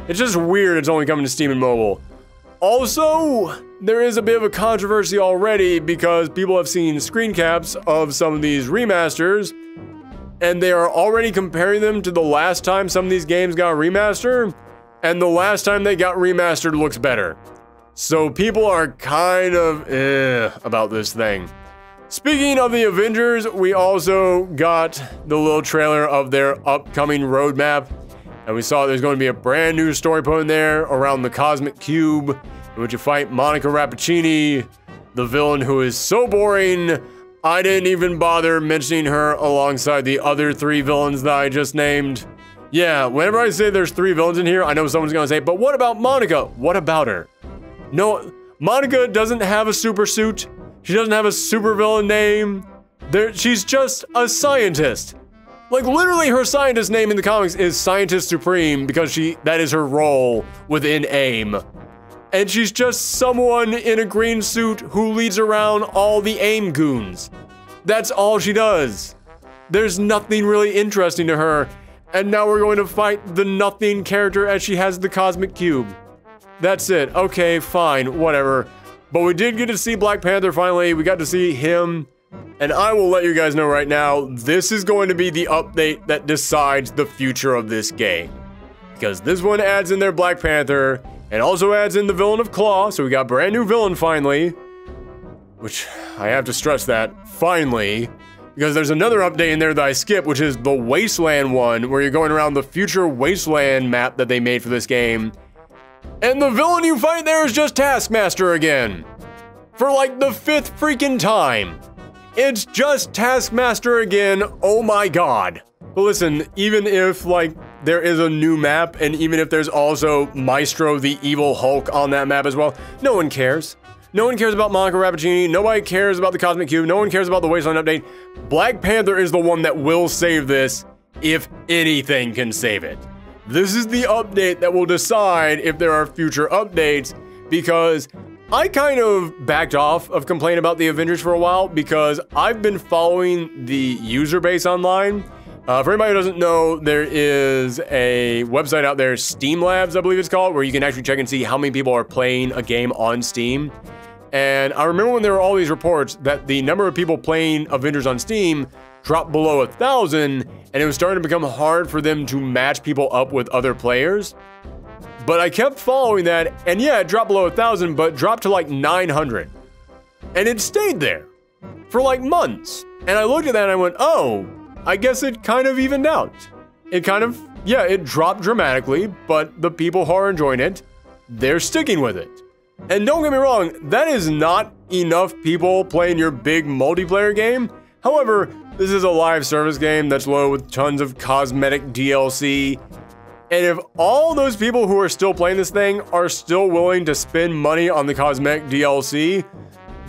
It's just weird it's only coming to Steam and mobile. Also, there is a bit of a controversy already because people have seen screen caps of some of these remasters, and they are already comparing them to the last time some of these games got remastered, and the last time they got remastered looks better. So people are kind of about this thing. Speaking of the Avengers, we also got the little trailer of their upcoming roadmap, and we saw there's going to be a brand new story put in there around the Cosmic Cube, in which you fight Monica Rappaccini, the villain who is so boring, I didn't even bother mentioning her alongside the other 3 villains that I just named. Yeah, whenever I say there's 3 villains in here, I know someone's gonna say, but what about Monica? What about her? No, Monica doesn't have a super suit. She doesn't have a super villain name. She's just a scientist. Like, literally her scientist name in the comics is Scientist Supreme because that is her role within AIM. And she's just someone in a green suit who leads around all the AIM goons. That's all she does. There's nothing really interesting to her. And now we're going to fight the nothing character as she has the Cosmic Cube. That's it. Okay, fine, whatever. But we did get to see Black Panther finally. We got to see him. And I will let you guys know right now, this is going to be the update that decides the future of this game. Because this one adds in their Black Panther, and also adds in the villain of Claw, so we got a brand new villain finally. Which, I have to stress that, finally. Because there's another update in there that I skipped, which is the Wasteland one, where you're going around the future Wasteland map that they made for this game. And the villain you fight there is just Taskmaster again. For like the 5th freaking time. It's just Taskmaster again, oh my god. But listen, even if like there is a new map, and even if there's also Maestro the Evil Hulk on that map as well, no one cares. No one cares about Monica Rappaccini, nobody cares about the Cosmic Cube, no one cares about the Wasteland update. Black Panther is the one that will save this, if anything can save it. This is the update that will decide if there are future updates, because I kind of backed off of complaining about the Avengers for a while, because I've been following the user base online. For anybody who doesn't know, there is a website out there, Steam Labs, I believe it's called, where you can actually check and see how many people are playing a game on Steam. And I remember when there were all these reports that the number of people playing Avengers on Steam dropped below 1,000, and it was starting to become hard for them to match people up with other players. But I kept following that, and yeah, it dropped below 1,000, but dropped to like 900. And it stayed there for like months. And I looked at that and I went, oh, I guess it kind of evened out. It kind of, yeah, it dropped dramatically, but the people who are enjoying it, they're sticking with it. And don't get me wrong, that is not enough people playing your big multiplayer game. However, this is a live service game that's loaded with tons of cosmetic DLC. And if all those people who are still playing this thing are still willing to spend money on the cosmetic DLC,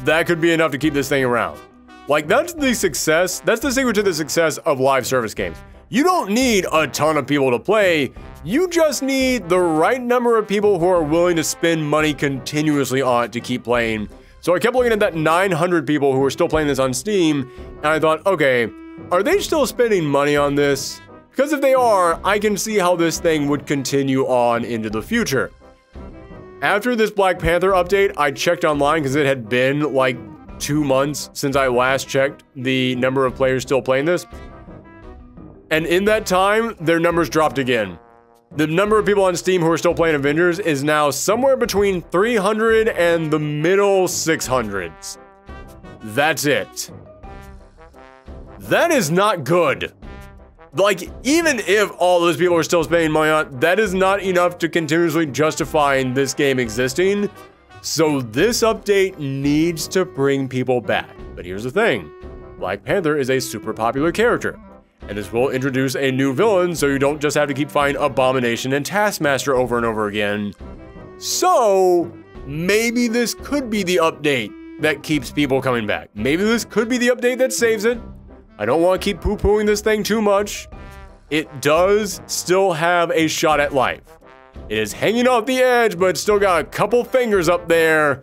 that could be enough to keep this thing around. Like, that's the success, that's the secret to the success of live service games. You don't need a ton of people to play, you just need the right number of people who are willing to spend money continuously on it to keep playing. So I kept looking at that 900 people who were still playing this on Steam, and I thought, okay, are they still spending money on this? Because if they are, I can see how this thing would continue on into the future. After this Black Panther update, I checked online because it had been like 2 months since I last checked the number of players still playing this. And in that time, their numbers dropped again. The number of people on Steam who are still playing Avengers is now somewhere between 300 and the middle 600s. That's it. That is not good. Like, even if all those people are still spending money on it, that is not enough to continuously justify this game existing. So this update needs to bring people back. But here's the thing. Black Panther is a super popular character. And this will introduce a new villain, so you don't just have to keep fighting Abomination and Taskmaster over and over again. So, maybe this could be the update that keeps people coming back. Maybe this could be the update that saves it. I don't want to keep poo-pooing this thing too much. It does still have a shot at life. It is hanging off the edge, but it's still got a couple fingers up there.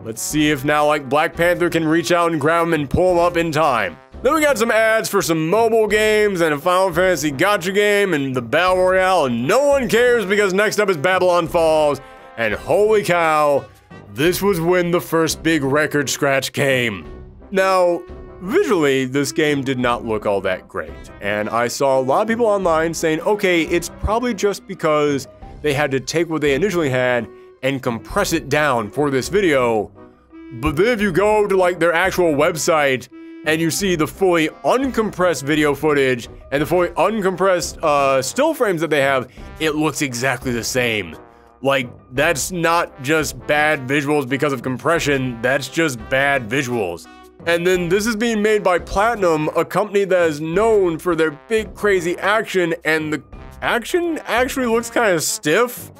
Let's see if now, like, Black Panther can reach out and grab him and pull him up in time. Then we got some ads for some mobile games and a Final Fantasy gacha game and the Battle Royale, and no one cares because next up is Babylon Falls. And holy cow, this was when the first big record scratch came. Now, visually, this game did not look all that great, and I saw a lot of people online saying, okay, it's probably just because they had to take what they initially had and compress it down for this video. But then if you go to like their actual website and you see the fully uncompressed video footage and the fully uncompressed still frames that they have, it looks exactly the same. Like, that's not just bad visuals because of compression, that's just bad visuals. And then this is being made by Platinum, a company that is known for their big crazy action, and the action actually looks kind of stiff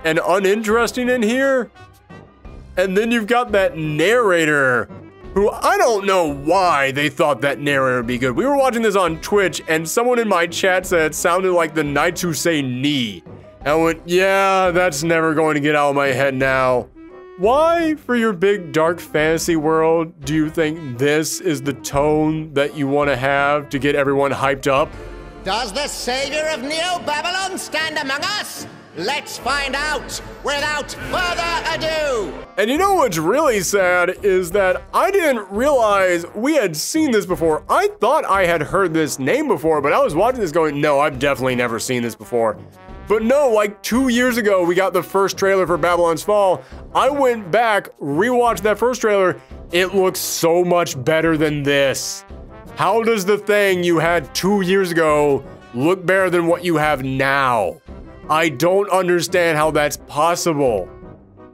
and uninteresting in here. And then you've got that narrator, who I don't know why they thought that narrator would be good. We were watching this on Twitch, and someone in my chat said it sounded like the Knights Who Say Knee. And I went, yeah, that's never going to get out of my head now. Why, for your big dark fantasy world, do you think this is the tone that you want to have to get everyone hyped up?
Does the savior of Neo-Babylon stand among us? Let's find out without further ado!
And you know what's really sad is that I didn't realize we had seen this before. I thought I had heard this name before, but I was watching this going, no, I've definitely never seen this before. But no, like 2 years ago, we got the first trailer for Babylon's Fall. I went back, rewatched that first trailer. It looks so much better than this. How does the thing you had 2 years ago look better than what you have now? I don't understand how that's possible.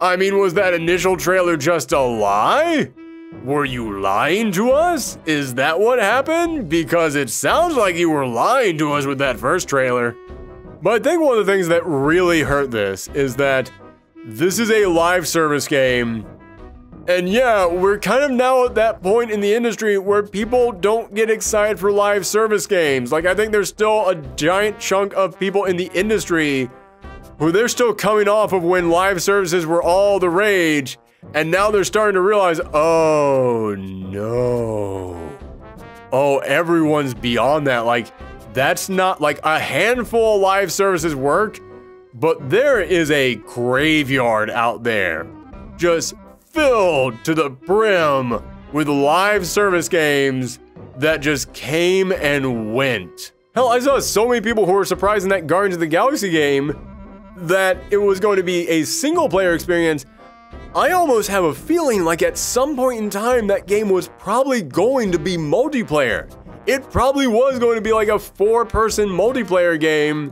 I mean, was that initial trailer just a lie? Were you lying to us? Is that what happened? Because it sounds like you were lying to us with that first trailer. But I think one of the things that really hurt this is that this is a live service game. And yeah, we're kind of now at that point in the industry where people don't get excited for live service games. Like, I think there's still a giant chunk of people in the industry who they're still coming off of when live services were all the rage. And now they're starting to realize, oh no. Oh, everyone's beyond that. Like, that's not like a handful of live services work, but there is a graveyard out there just filled to the brim with live service games that just came and went. Hell, I saw so many people who were surprised in that Guardians of the Galaxy game that it was going to be a single player experience. I almost have a feeling like at some point in time that game was probably going to be multiplayer. It probably was going to be like a 4-person multiplayer game,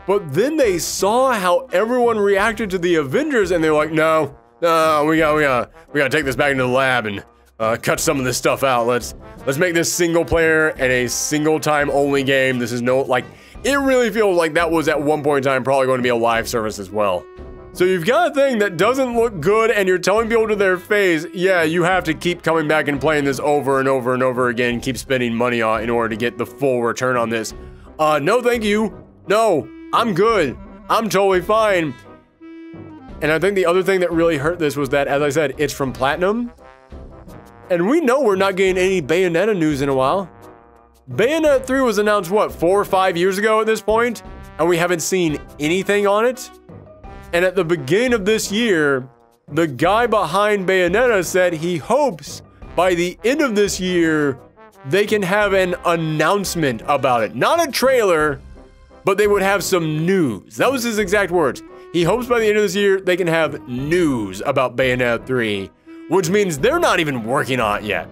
but then they saw how everyone reacted to the Avengers and they're like, no, we gotta take this back into the lab and cut some of this stuff out. Let's make this single player and a single time only game. This is no, like, it really feels like that was at one point in time probably going to be a live service as well. So you've got a thing that doesn't look good and you're telling people to their face, yeah, you have to keep coming back and playing this over and over and over again, keep spending money on it in order to get the full return on this. No, thank you. No, I'm good. I'm totally fine. And I think the other thing that really hurt this was that, as I said, it's from Platinum. And we know we're not getting any Bayonetta news in a while. Bayonetta 3 was announced, what, 4 or 5 years ago at this point? And we haven't seen anything on it? And at the beginning of this year, the guy behind Bayonetta said he hopes by the end of this year, they can have an announcement about it. Not a trailer, but they would have some news. That was his exact words. He hopes by the end of this year, they can have news about Bayonetta 3, which means they're not even working on it yet.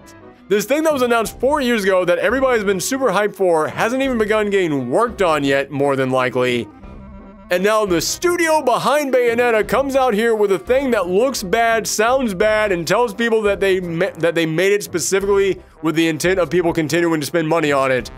This thing that was announced 4 years ago that everybody's been super hyped for hasn't even begun getting worked on yet, more than likely. And now the studio behind Bayonetta comes out here with a thing that looks bad, sounds bad, and tells people that they made it specifically with the intent of people continuing to spend money on it.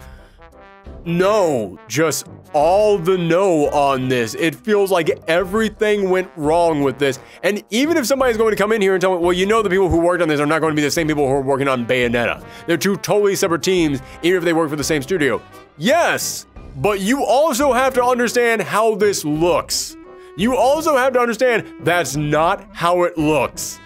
No, just all the no on this. It feels like everything went wrong with this. And even if somebody's going to come in here and tell me, well, you know the people who worked on this are not going to be the same people who are working on Bayonetta. They're two totally separate teams, even if they work for the same studio. Yes! But you also have to understand how this looks. You also have to understand that's not how it looks.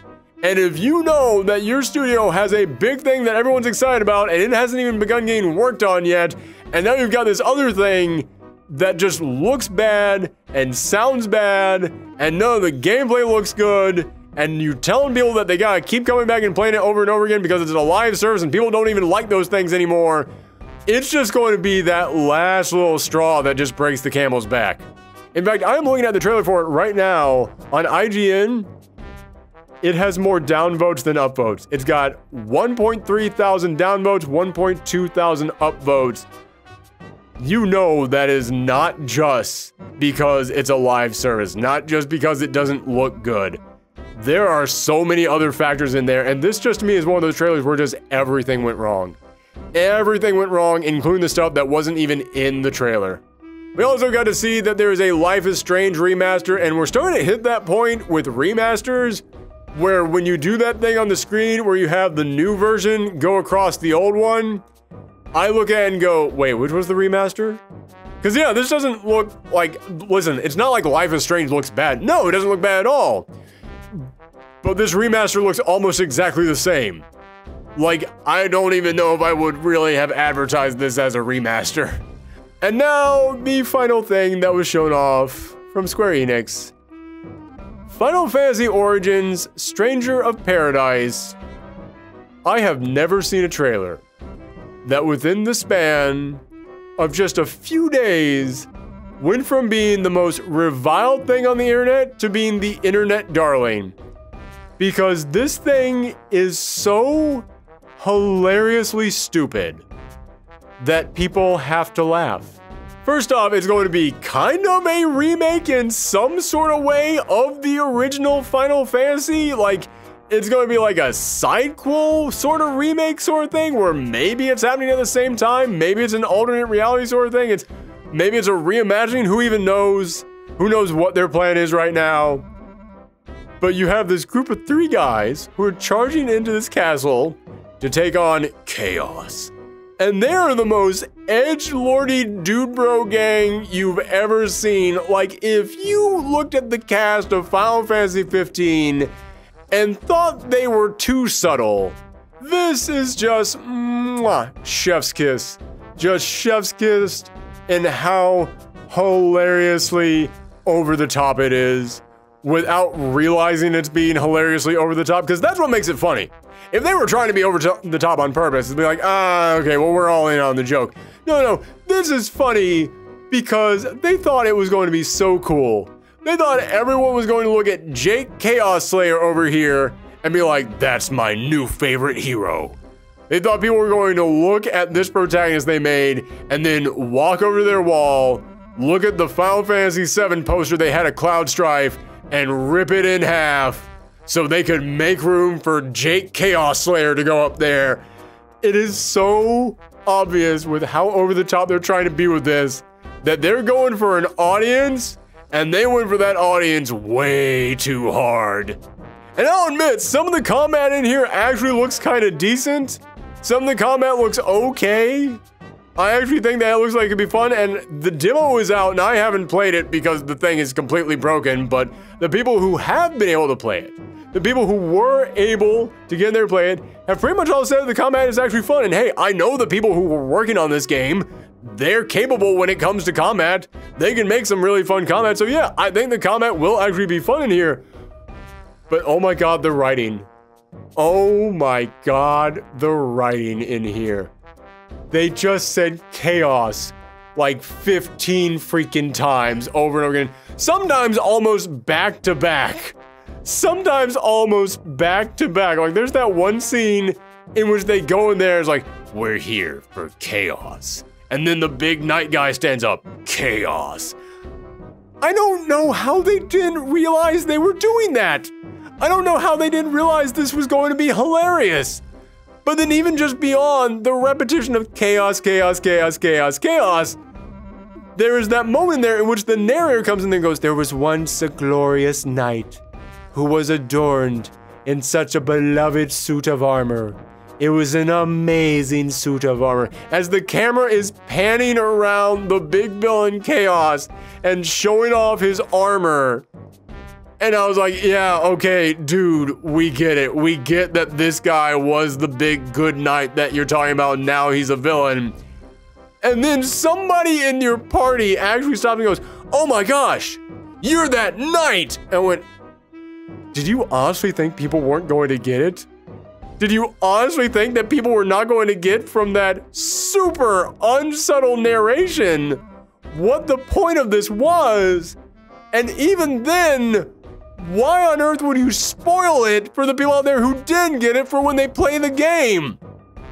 And if you know that your studio has a big thing that everyone's excited about and it hasn't even begun getting worked on yet, and now you've got this other thing that just looks bad and sounds bad, and none of the gameplay looks good, and you're telling people that they gotta keep coming back and playing it over and over again because it's a live service and people don't even like those things anymore, it's just going to be that last little straw that just breaks the camel's back. In fact, I'm looking at the trailer for it right now on IGN. It has more downvotes than upvotes. It's got 1.3 thousand downvotes, 1.2 thousand upvotes. You know that is not just because it's a live service, not just because it doesn't look good. There are so many other factors in there, and this just to me is one of those trailers where just everything went wrong. Everything went wrong, including the stuff that wasn't even in the trailer. We also got to see that there is a Life is Strange remaster, and we're starting to hit that point with remasters where when you do that thing on the screen where you have the new version go across the old one, I look at it and go, wait, which was the remaster? Because yeah, this doesn't look like, listen, it's not like Life is Strange looks bad. No, it doesn't look bad at all. But this remaster looks almost exactly the same. Like, I don't even know if I would really have advertised this as a remaster. And now, the final thing that was shown off from Square Enix. Final Fantasy Origins, Stranger of Paradise. I have never seen a trailer that within the span of just a few days went from being the most reviled thing on the internet to being the internet darling. Because this thing is so hilariously stupid that people have to laugh. First off, it's going to be kind of a remake in some sort of way of the original Final Fantasy. Like, it's going to be like a sidequel sort of remake sort of thing where maybe it's happening at the same time. Maybe it's an alternate reality sort of thing. Maybe it's a reimagining. Who even knows? Who knows what their plan is right now? But you have this group of 3 guys who are charging into this castle to take on Chaos. And they are the most edgelordy dude bro gang you've ever seen. Like, if you looked at the cast of Final Fantasy 15 and thought they were too subtle, this is just mwah, chef's kiss. Just chef's kiss in how hilariously over the top it is without realizing it's being hilariously over the top, because that's what makes it funny. If they were trying to be over the top on purpose, it'd be like, okay, well, we're all in on the joke. No, this is funny because they thought it was going to be so cool. They thought everyone was going to look at Jake Chaos Slayer over here and be like, that's my new favorite hero. They thought people were going to look at this protagonist they made and then walk over to their wall, look at the Final Fantasy VII poster they had at Cloud Strife, and rip it in half so they could make room for Jake Chaos Slayer to go up there. It is so obvious with how over the top they're trying to be with this, that they're going for an audience, and they went for that audience way too hard. And I'll admit, some of the combat in here actually looks kind of decent. Some of the combat looks okay. I actually think that looks like it could be fun, and the demo is out, and I haven't played it because the thing is completely broken, but the people who have been able to play it, the people who were able to get in there and play it, have pretty much all said the combat is actually fun. And hey, I know the people who were working on this game, they're capable when it comes to combat. They can make some really fun combat, so yeah, I think the combat will actually be fun in here. But oh my god, the writing. Oh my god, the writing in here. They just said chaos like 15 freaking times over and over again. Sometimes almost back to back. Sometimes almost back to back. Like there's that one scene in which they go in there, it's like, we're here for chaos. And then the big night guy stands up, chaos. I don't know how they didn't realize they were doing that. I don't know how they didn't realize this was going to be hilarious. But then even just beyond the repetition of chaos, chaos, chaos, chaos, chaos, there is that moment there in which the narrator comes in and goes, there was once a glorious knight who was adorned in such a beloved suit of armor. It was an amazing suit of armor. As the camera is panning around the big villain Chaos and showing off his armor. And I was like, yeah, okay, dude, we get it. We get that this guy was the big good knight that you're talking about. Now he's a villain. And then somebody in your party actually stops and goes, oh my gosh, you're that knight. And I went, did you honestly think people weren't going to get it? Did you honestly think that people were not going to get from that super unsubtle narration what the point of this was? And even then, why on earth would you spoil it for the people out there who didn't get it for when they play the game?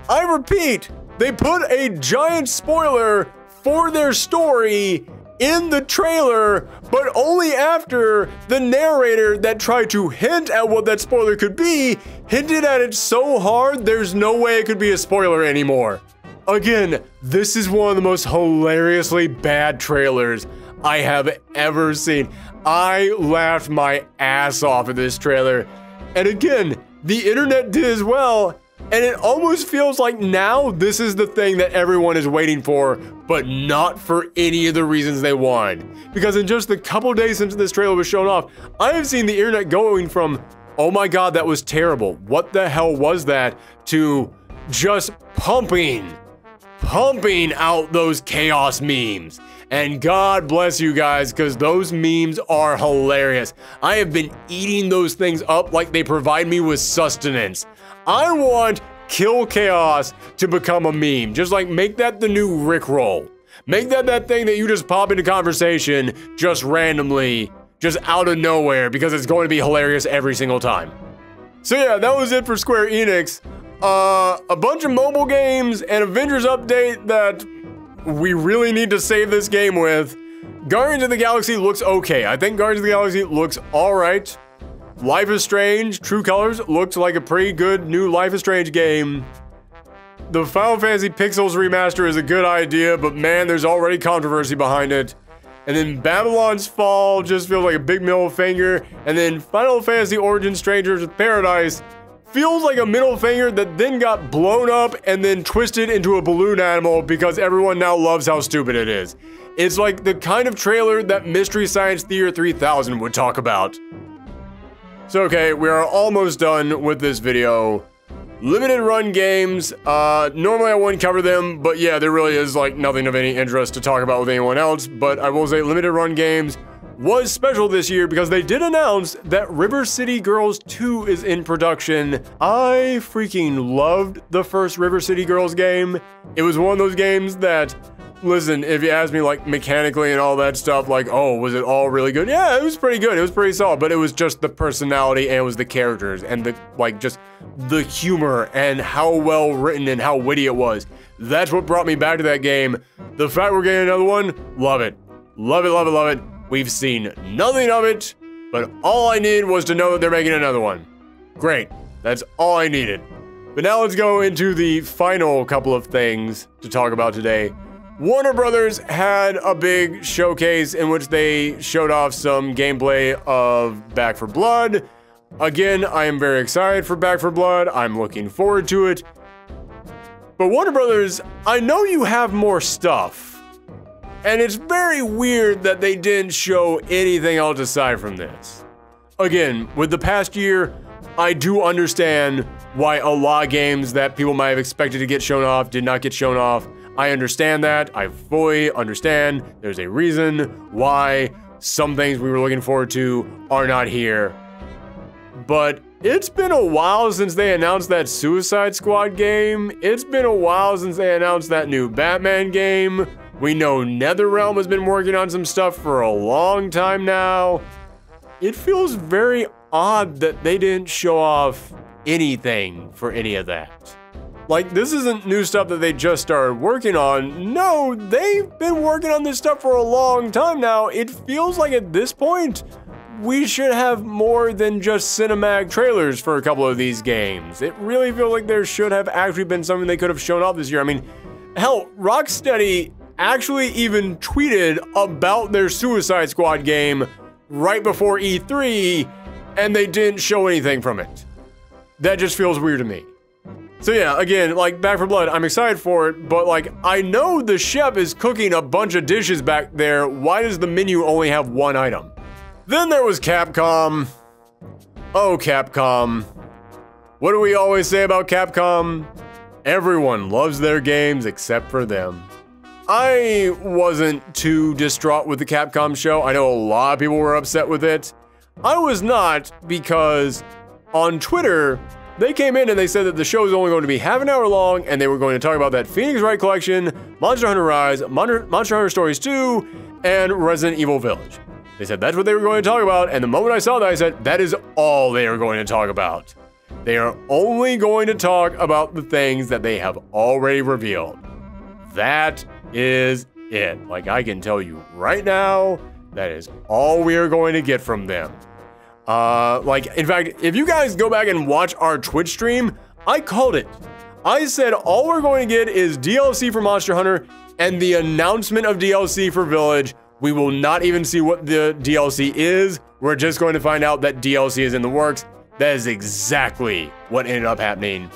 I repeat, they put a giant spoiler for their story in the trailer, but only after the narrator that tried to hint at what that spoiler could be hinted at it so hard there's no way it could be a spoiler anymore. Again, this is one of the most hilariously bad trailers I have ever seen. I laughed my ass off at this trailer. And again, the internet did as well. And it almost feels like now this is the thing that everyone is waiting for, but not for any of the reasons they want. Because in just the couple days since this trailer was shown off, I have seen the internet going from, oh my god, that was terrible, what the hell was that, to just pumping out those chaos memes. And God bless you guys, because those memes are hilarious. I have been eating those things up like they provide me with sustenance. I want Kill Chaos to become a meme. Just like make that the new Rickroll. Make that thing that you just pop into conversation just randomly, just out of nowhere, because it's going to be hilarious every single time. So yeah, that was it for Square Enix. A bunch of mobile games and Avengers update that we really need to save this game with. Guardians of the Galaxy looks okay. I think Guardians of the Galaxy looks alright. Life is Strange, True Colors looks like a pretty good new Life is Strange game. The Final Fantasy Pixels remaster is a good idea, but man, there's already controversy behind it. And then Babylon's Fall just feels like a big middle finger. And then Final Fantasy Origins Strangers of Paradise feels like a middle finger that then got blown up and then twisted into a balloon animal because everyone now loves how stupid it is. It's like the kind of trailer that Mystery Science Theater 3000 would talk about. So okay, we are almost done with this video. Limited run games, normally I wouldn't cover them, but yeah, there really is like nothing of any interest to talk about with anyone else, but I will say limited run games was special this year because they did announce that River City Girls 2 is in production. I freaking loved the first River City Girls game. It was one of those games that, listen, if you ask me like mechanically and all that stuff, like, oh, was it all really good? Yeah, it was pretty good. It was pretty solid, but it was just the personality and it was the characters and the, like, just the humor and how well written and how witty it was. That's what brought me back to that game. The fact we're getting another one, love it. Love it, love it, love it. We've seen nothing of it But all I needed was to know that they're making another one. Great. That's all I needed. But now let's go into the final couple of things to talk about today. Warner Brothers had a big showcase in which they showed off some gameplay of Back 4 Blood. Again, I am very excited for Back 4 Blood. I'm looking forward to it. But Warner Brothers, I know you have more stuff. And it's very weird that they didn't show anything else aside from this. Again, with the past year, I do understand why a lot of games that people might have expected to get shown off did not get shown off. I understand that. I fully understand. There's a reason why some things we were looking forward to are not here. But it's been a while since they announced that Suicide Squad game. It's been a while since they announced that new Batman game. We know NetherRealm has been working on some stuff for a long time now. It feels very odd that they didn't show off anything for any of that. Like, this isn't new stuff that they just started working on. No, they've been working on this stuff for a long time now. It feels like at this point, we should have more than just cinematic trailers for a couple of these games. It really feels like there should have actually been something they could have shown off this year. I mean, hell, Rocksteady actually even tweeted about their Suicide Squad game right before E3, and they didn't show anything from it. That just feels weird to me. So yeah, again, like Back 4 Blood, I'm excited for it, but like, I know the chef is cooking a bunch of dishes back there. Why does the menu only have one item? Then there was Capcom. Oh, Capcom. What do we always say about Capcom? Everyone loves their games except for them. I wasn't too distraught with the Capcom show. I know a lot of people were upset with it. I was not, because on Twitter, they came in and they said that the show is only going to be half an hour long, and they were going to talk about that Phoenix Wright collection, Monster Hunter Rise, Monster Hunter Stories 2, and Resident Evil Village. They said that's what they were going to talk about, and the moment I saw that, I said, that is all they are going to talk about. They are only going to talk about the things that they have already revealed. That is it. Like, I can tell you right now, that is all we are going to get from them. Like, in fact, if you guys go back and watch our Twitch stream, I called it. I said all we're going to get is DLC for Monster Hunter and the announcement of DLC for Village. We will not even see what the DLC is. We're just going to find out that DLC is in the works. That is exactly what ended up happening.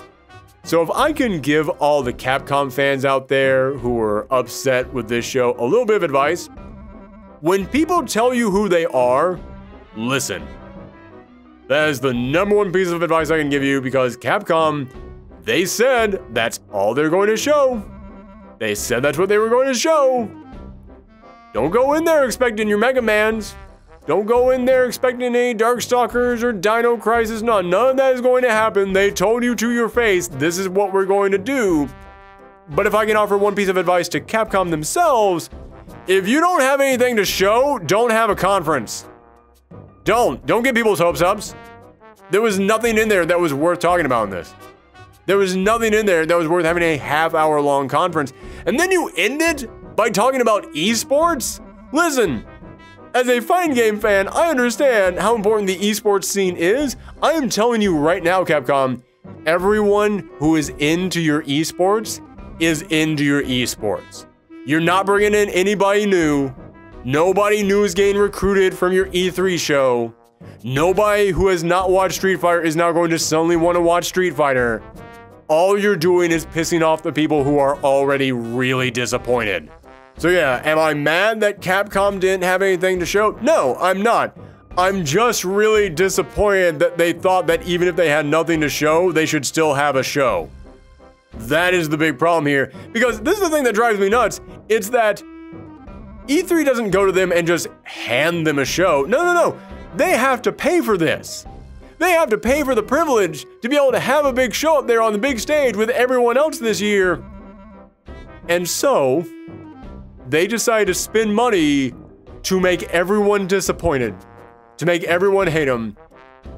So if I can give all the Capcom fans out there who were upset with this show a little bit of advice, when people tell you who they are, listen. That is the #1 piece of advice I can give you, because Capcom, they said that's all they're going to show. They said that's what they were going to show. Don't go in there expecting your Mega Mans. Don't go in there expecting any Darkstalkers or Dino Crisis. No, none of that is going to happen. They told you to your face, this is what we're going to do. But if I can offer one piece of advice to Capcom themselves, if you don't have anything to show, don't have a conference. Don't get people's hopes up. There was nothing in there that was worth talking about in this. There was nothing in there that was worth having a half-hour-long conference. And then you end it by talking about esports? Listen, as a fighting game fan, I understand how important the esports scene is. I am telling you right now, Capcom, everyone who is into your esports is into your esports. You're not bringing in anybody new. Nobody new is getting recruited from your E3 show. Nobody who has not watched Street Fighter is now going to suddenly want to watch Street Fighter. All you're doing is pissing off the people who are already really disappointed. So yeah, am I mad that Capcom didn't have anything to show? No, I'm not. I'm just really disappointed that they thought that even if they had nothing to show, they should still have a show. That is the big problem here, because this is the thing that drives me nuts. It's that E3 doesn't go to them and just hand them a show. No. They have to pay for this. They have to pay for the privilege to be able to have a big show up there on the big stage with everyone else this year. And so, they decide to spend money to make everyone disappointed, to make everyone hate them.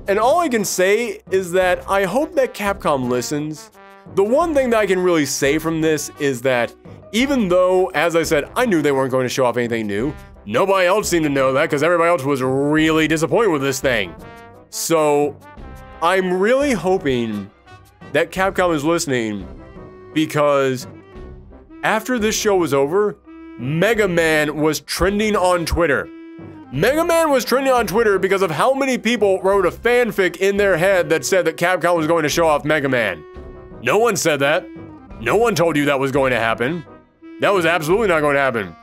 And all I can say is that I hope that Capcom listens. The one thing that I can really say from this is that even though, as I said, I knew they weren't going to show off anything new, Nobody else seemed to know that because everybody else was really disappointed with this thing. So I'm really hoping that Capcom is listening, because after this show was over, Mega Man was trending on Twitter. Mega Man was trending on Twitter because of how many people wrote a fanfic in their head that said that Capcom was going to show off Mega Man. No one said that. No one told you that was going to happen. That was absolutely not going to happen.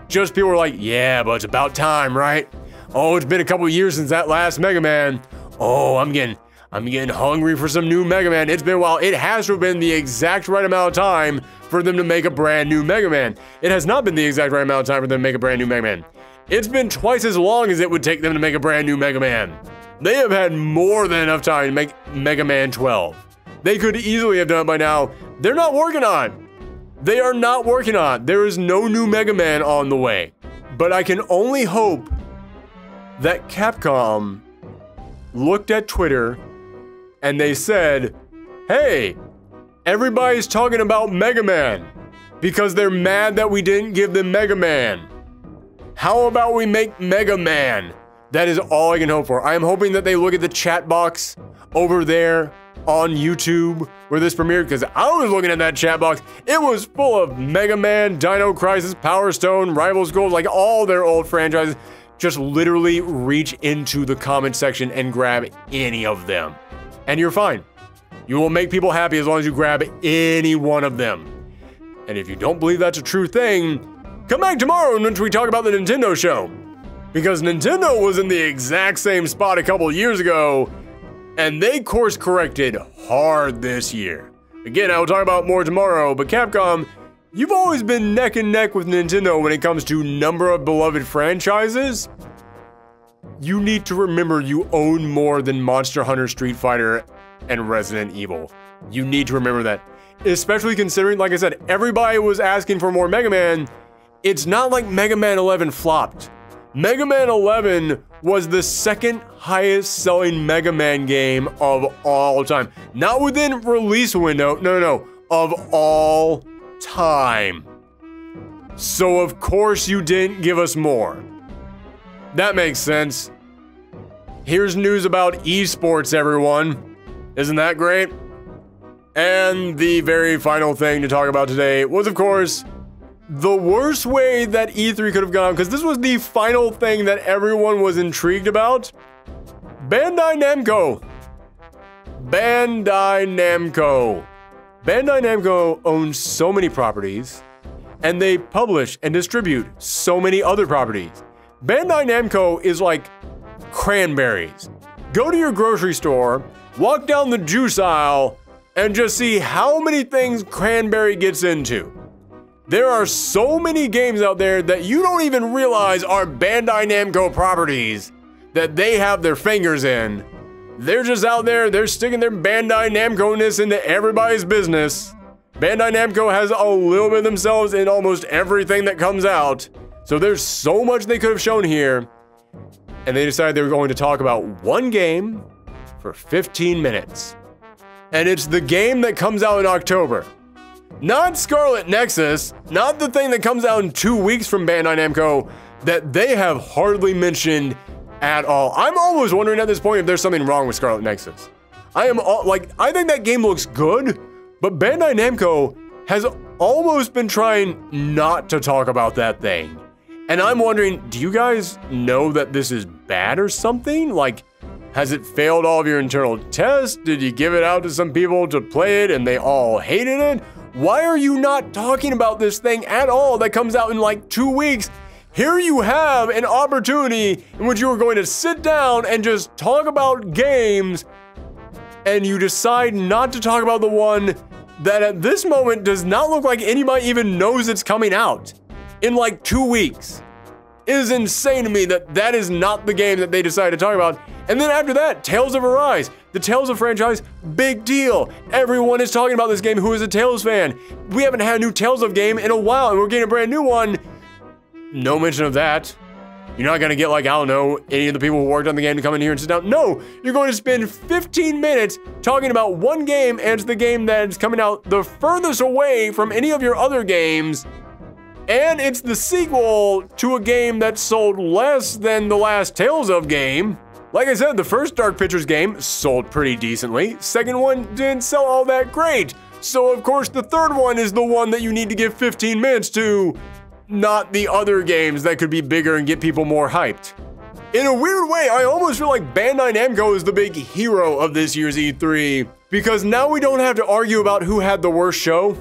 Just people were like, yeah, but it's about time, right? Oh, it's been a couple of years since that last Mega Man. Oh, I'm getting hungry for some new Mega Man. It's been a while. It has to have been the exact right amount of time for them to make a brand new Mega Man. It has not been the exact right amount of time for them to make a brand new Mega Man. It's been twice as long as it would take them to make a brand new Mega Man. They have had more than enough time to make Mega Man 12. They could easily have done it by now. They're not working on it. They are not working on it. There is no new Mega Man on the way. But I can only hope that Capcom looked at Twitter and they said, hey, everybody's talking about Mega Man because they're mad that we didn't give them Mega Man. How about we make Mega Man? That is all I can hope for. I am hoping that they look at the chat box over there on YouTube where this premiered, because I was looking at that chat box. It was full of Mega Man, Dino Crisis, Power Stone, Rival Schools, like all their old franchises. Just literally reach into the comment section and grab any of them. And you're fine. You will make people happy as long as you grab any one of them. And if you don't believe that's a true thing, come back tomorrow when we talk about the Nintendo show. Because Nintendo was in the exact same spot a couple of years ago, and they course corrected hard this year. Again, I will talk about more tomorrow, but Capcom, you've always been neck and neck with Nintendo when it comes to number of beloved franchises. You need to remember you own more than Monster Hunter, Street Fighter, and Resident Evil. You need to remember that. Especially considering, like I said, everybody was asking for more Mega Man. It's not like Mega Man 11 flopped. Mega Man 11 was the second highest selling Mega Man game of all time. Not within release window, no, of all time. So of course you didn't give us more. That makes sense. Here's news about esports, everyone. Isn't that great? And the very final thing to talk about today was, of course, the worst way that E3 could have gone, because this was the final thing that everyone was intrigued about. Bandai Namco. Bandai Namco. Bandai Namco owns so many properties, and they publish and distribute so many other properties. Bandai Namco is like cranberries. Go to your grocery store, walk down the juice aisle, and just see how many things cranberry gets into. There are so many games out there that you don't even realize are Bandai Namco properties that they have their fingers in. They're just out there, they're sticking their Bandai Namco-ness into everybody's business. Bandai Namco has a little bit of themselves in almost everything that comes out. So there's so much they could have shown here. And they decided they were going to talk about one game for 15 minutes. And it's the game that comes out in October. Not Scarlet Nexus, not the thing that comes out in 2 weeks from Bandai Namco that they have hardly mentioned at all. I'm almost wondering at this point if there's something wrong with Scarlet Nexus. I think that game looks good, but Bandai Namco has almost been trying not to talk about that thing. And I'm wondering, do you guys know that this is bad or something? Like, has it failed all of your internal tests? Did you give it out to some people to play it and they all hated it? Why are you not talking about this thing at all that comes out in like 2 weeks? Here you have an opportunity in which you are going to sit down and just talk about games, and you decide not to talk about the one that at this moment does not look like anybody even knows it's coming out in like 2 weeks. It is insane to me that that is not the game that they decided to talk about. And then after that, Tales of Arise. The Tales of franchise, big deal. Everyone is talking about this game who is a Tales fan. We haven't had a new Tales of game in a while, and we're getting a brand new one. No mention of that. You're not gonna get, like, I don't know, any of the people who worked on the game to come in here and sit down. No, you're going to spend 15 minutes talking about one game, and it's the game that's coming out the furthest away from any of your other games. And it's the sequel to a game that sold less than the last Tales of game. Like I said, the first Dark Pictures game sold pretty decently. Second one didn't sell all that great. So of course the third one is the one that you need to give 15 minutes to, not the other games that could be bigger and get people more hyped. In a weird way, I almost feel like Bandai Namco is the big hero of this year's E3, because now we don't have to argue about who had the worst show.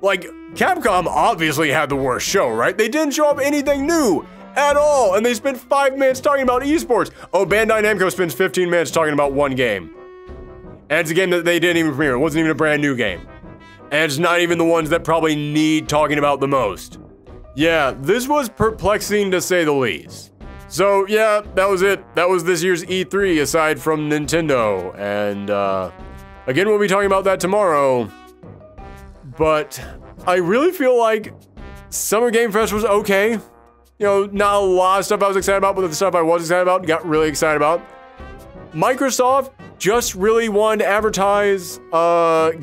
Like, Capcom obviously had the worst show, right? They didn't show up anything new at all, and they spent 5 minutes talking about esports. Oh, Bandai Namco spends 15 minutes talking about one game. And it's a game that they didn't even premiere. It wasn't even a brand new game. And it's not even the ones that probably need talking about the most. Yeah, this was perplexing to say the least. So yeah, that was it. That was this year's E3 aside from Nintendo. And again, we'll be talking about that tomorrow. But I really feel like Summer Game Fest was okay. You know, not a lot of stuff I was excited about, but the stuff I was excited about, got really excited about. Microsoft just really wanted to advertise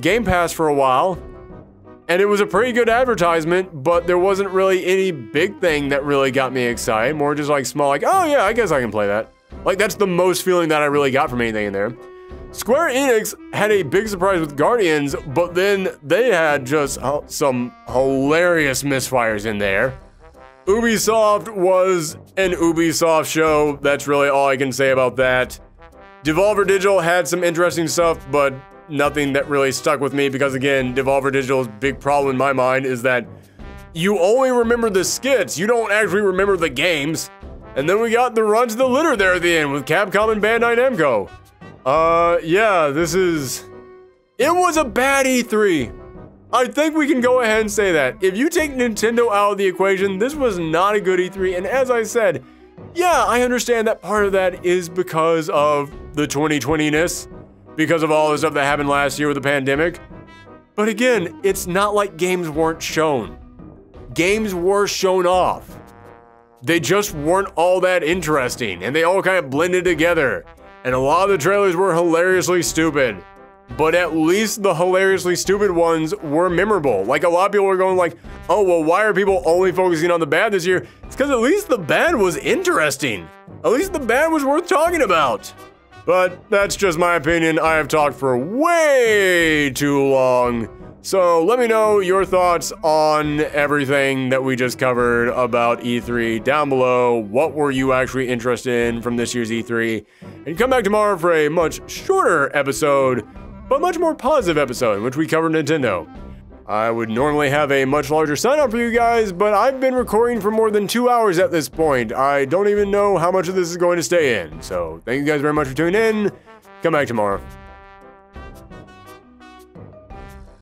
Game Pass for a while. And it was a pretty good advertisement, but there wasn't really any big thing that really got me excited. More just like small, like, oh yeah, I guess I can play that. Like, that's the most feeling that I really got from anything in there. Square Enix had a big surprise with Guardians, but then they had just some hilarious misfires in there. Ubisoft was an Ubisoft show. That's really all I can say about that. Devolver Digital had some interesting stuff, but nothing that really stuck with me because, again, Devolver Digital's big problem in my mind is that you only remember the skits, you don't actually remember the games. And then we got the runs of the litter there at the end with Capcom and Bandai Namco. Yeah, it was a bad E3. I think we can go ahead and say that. If you take Nintendo out of the equation, this was not a good E3, and as I said, yeah, I understand that part of that is because of the 2020-ness, because of all the stuff that happened last year with the pandemic. But again, it's not like games weren't shown. Games were shown off. They just weren't all that interesting, and they all kind of blended together. And a lot of the trailers were hilariously stupid. But at least the hilariously stupid ones were memorable. Like, a lot of people were going like, oh, well, why are people only focusing on the bad this year? It's because at least the bad was interesting. At least the bad was worth talking about. But that's just my opinion. I have talked for way too long. So let me know your thoughts on everything that we just covered about E3 down below. What were you actually interested in from this year's E3? And come back tomorrow for a much shorter episode, but much more positive episode in which we cover Nintendo. I would normally have a much larger sign up for you guys, but I've been recording for more than 2 hours at this point. I don't even know how much of this is going to stay in. So thank you guys very much for tuning in. Come back tomorrow.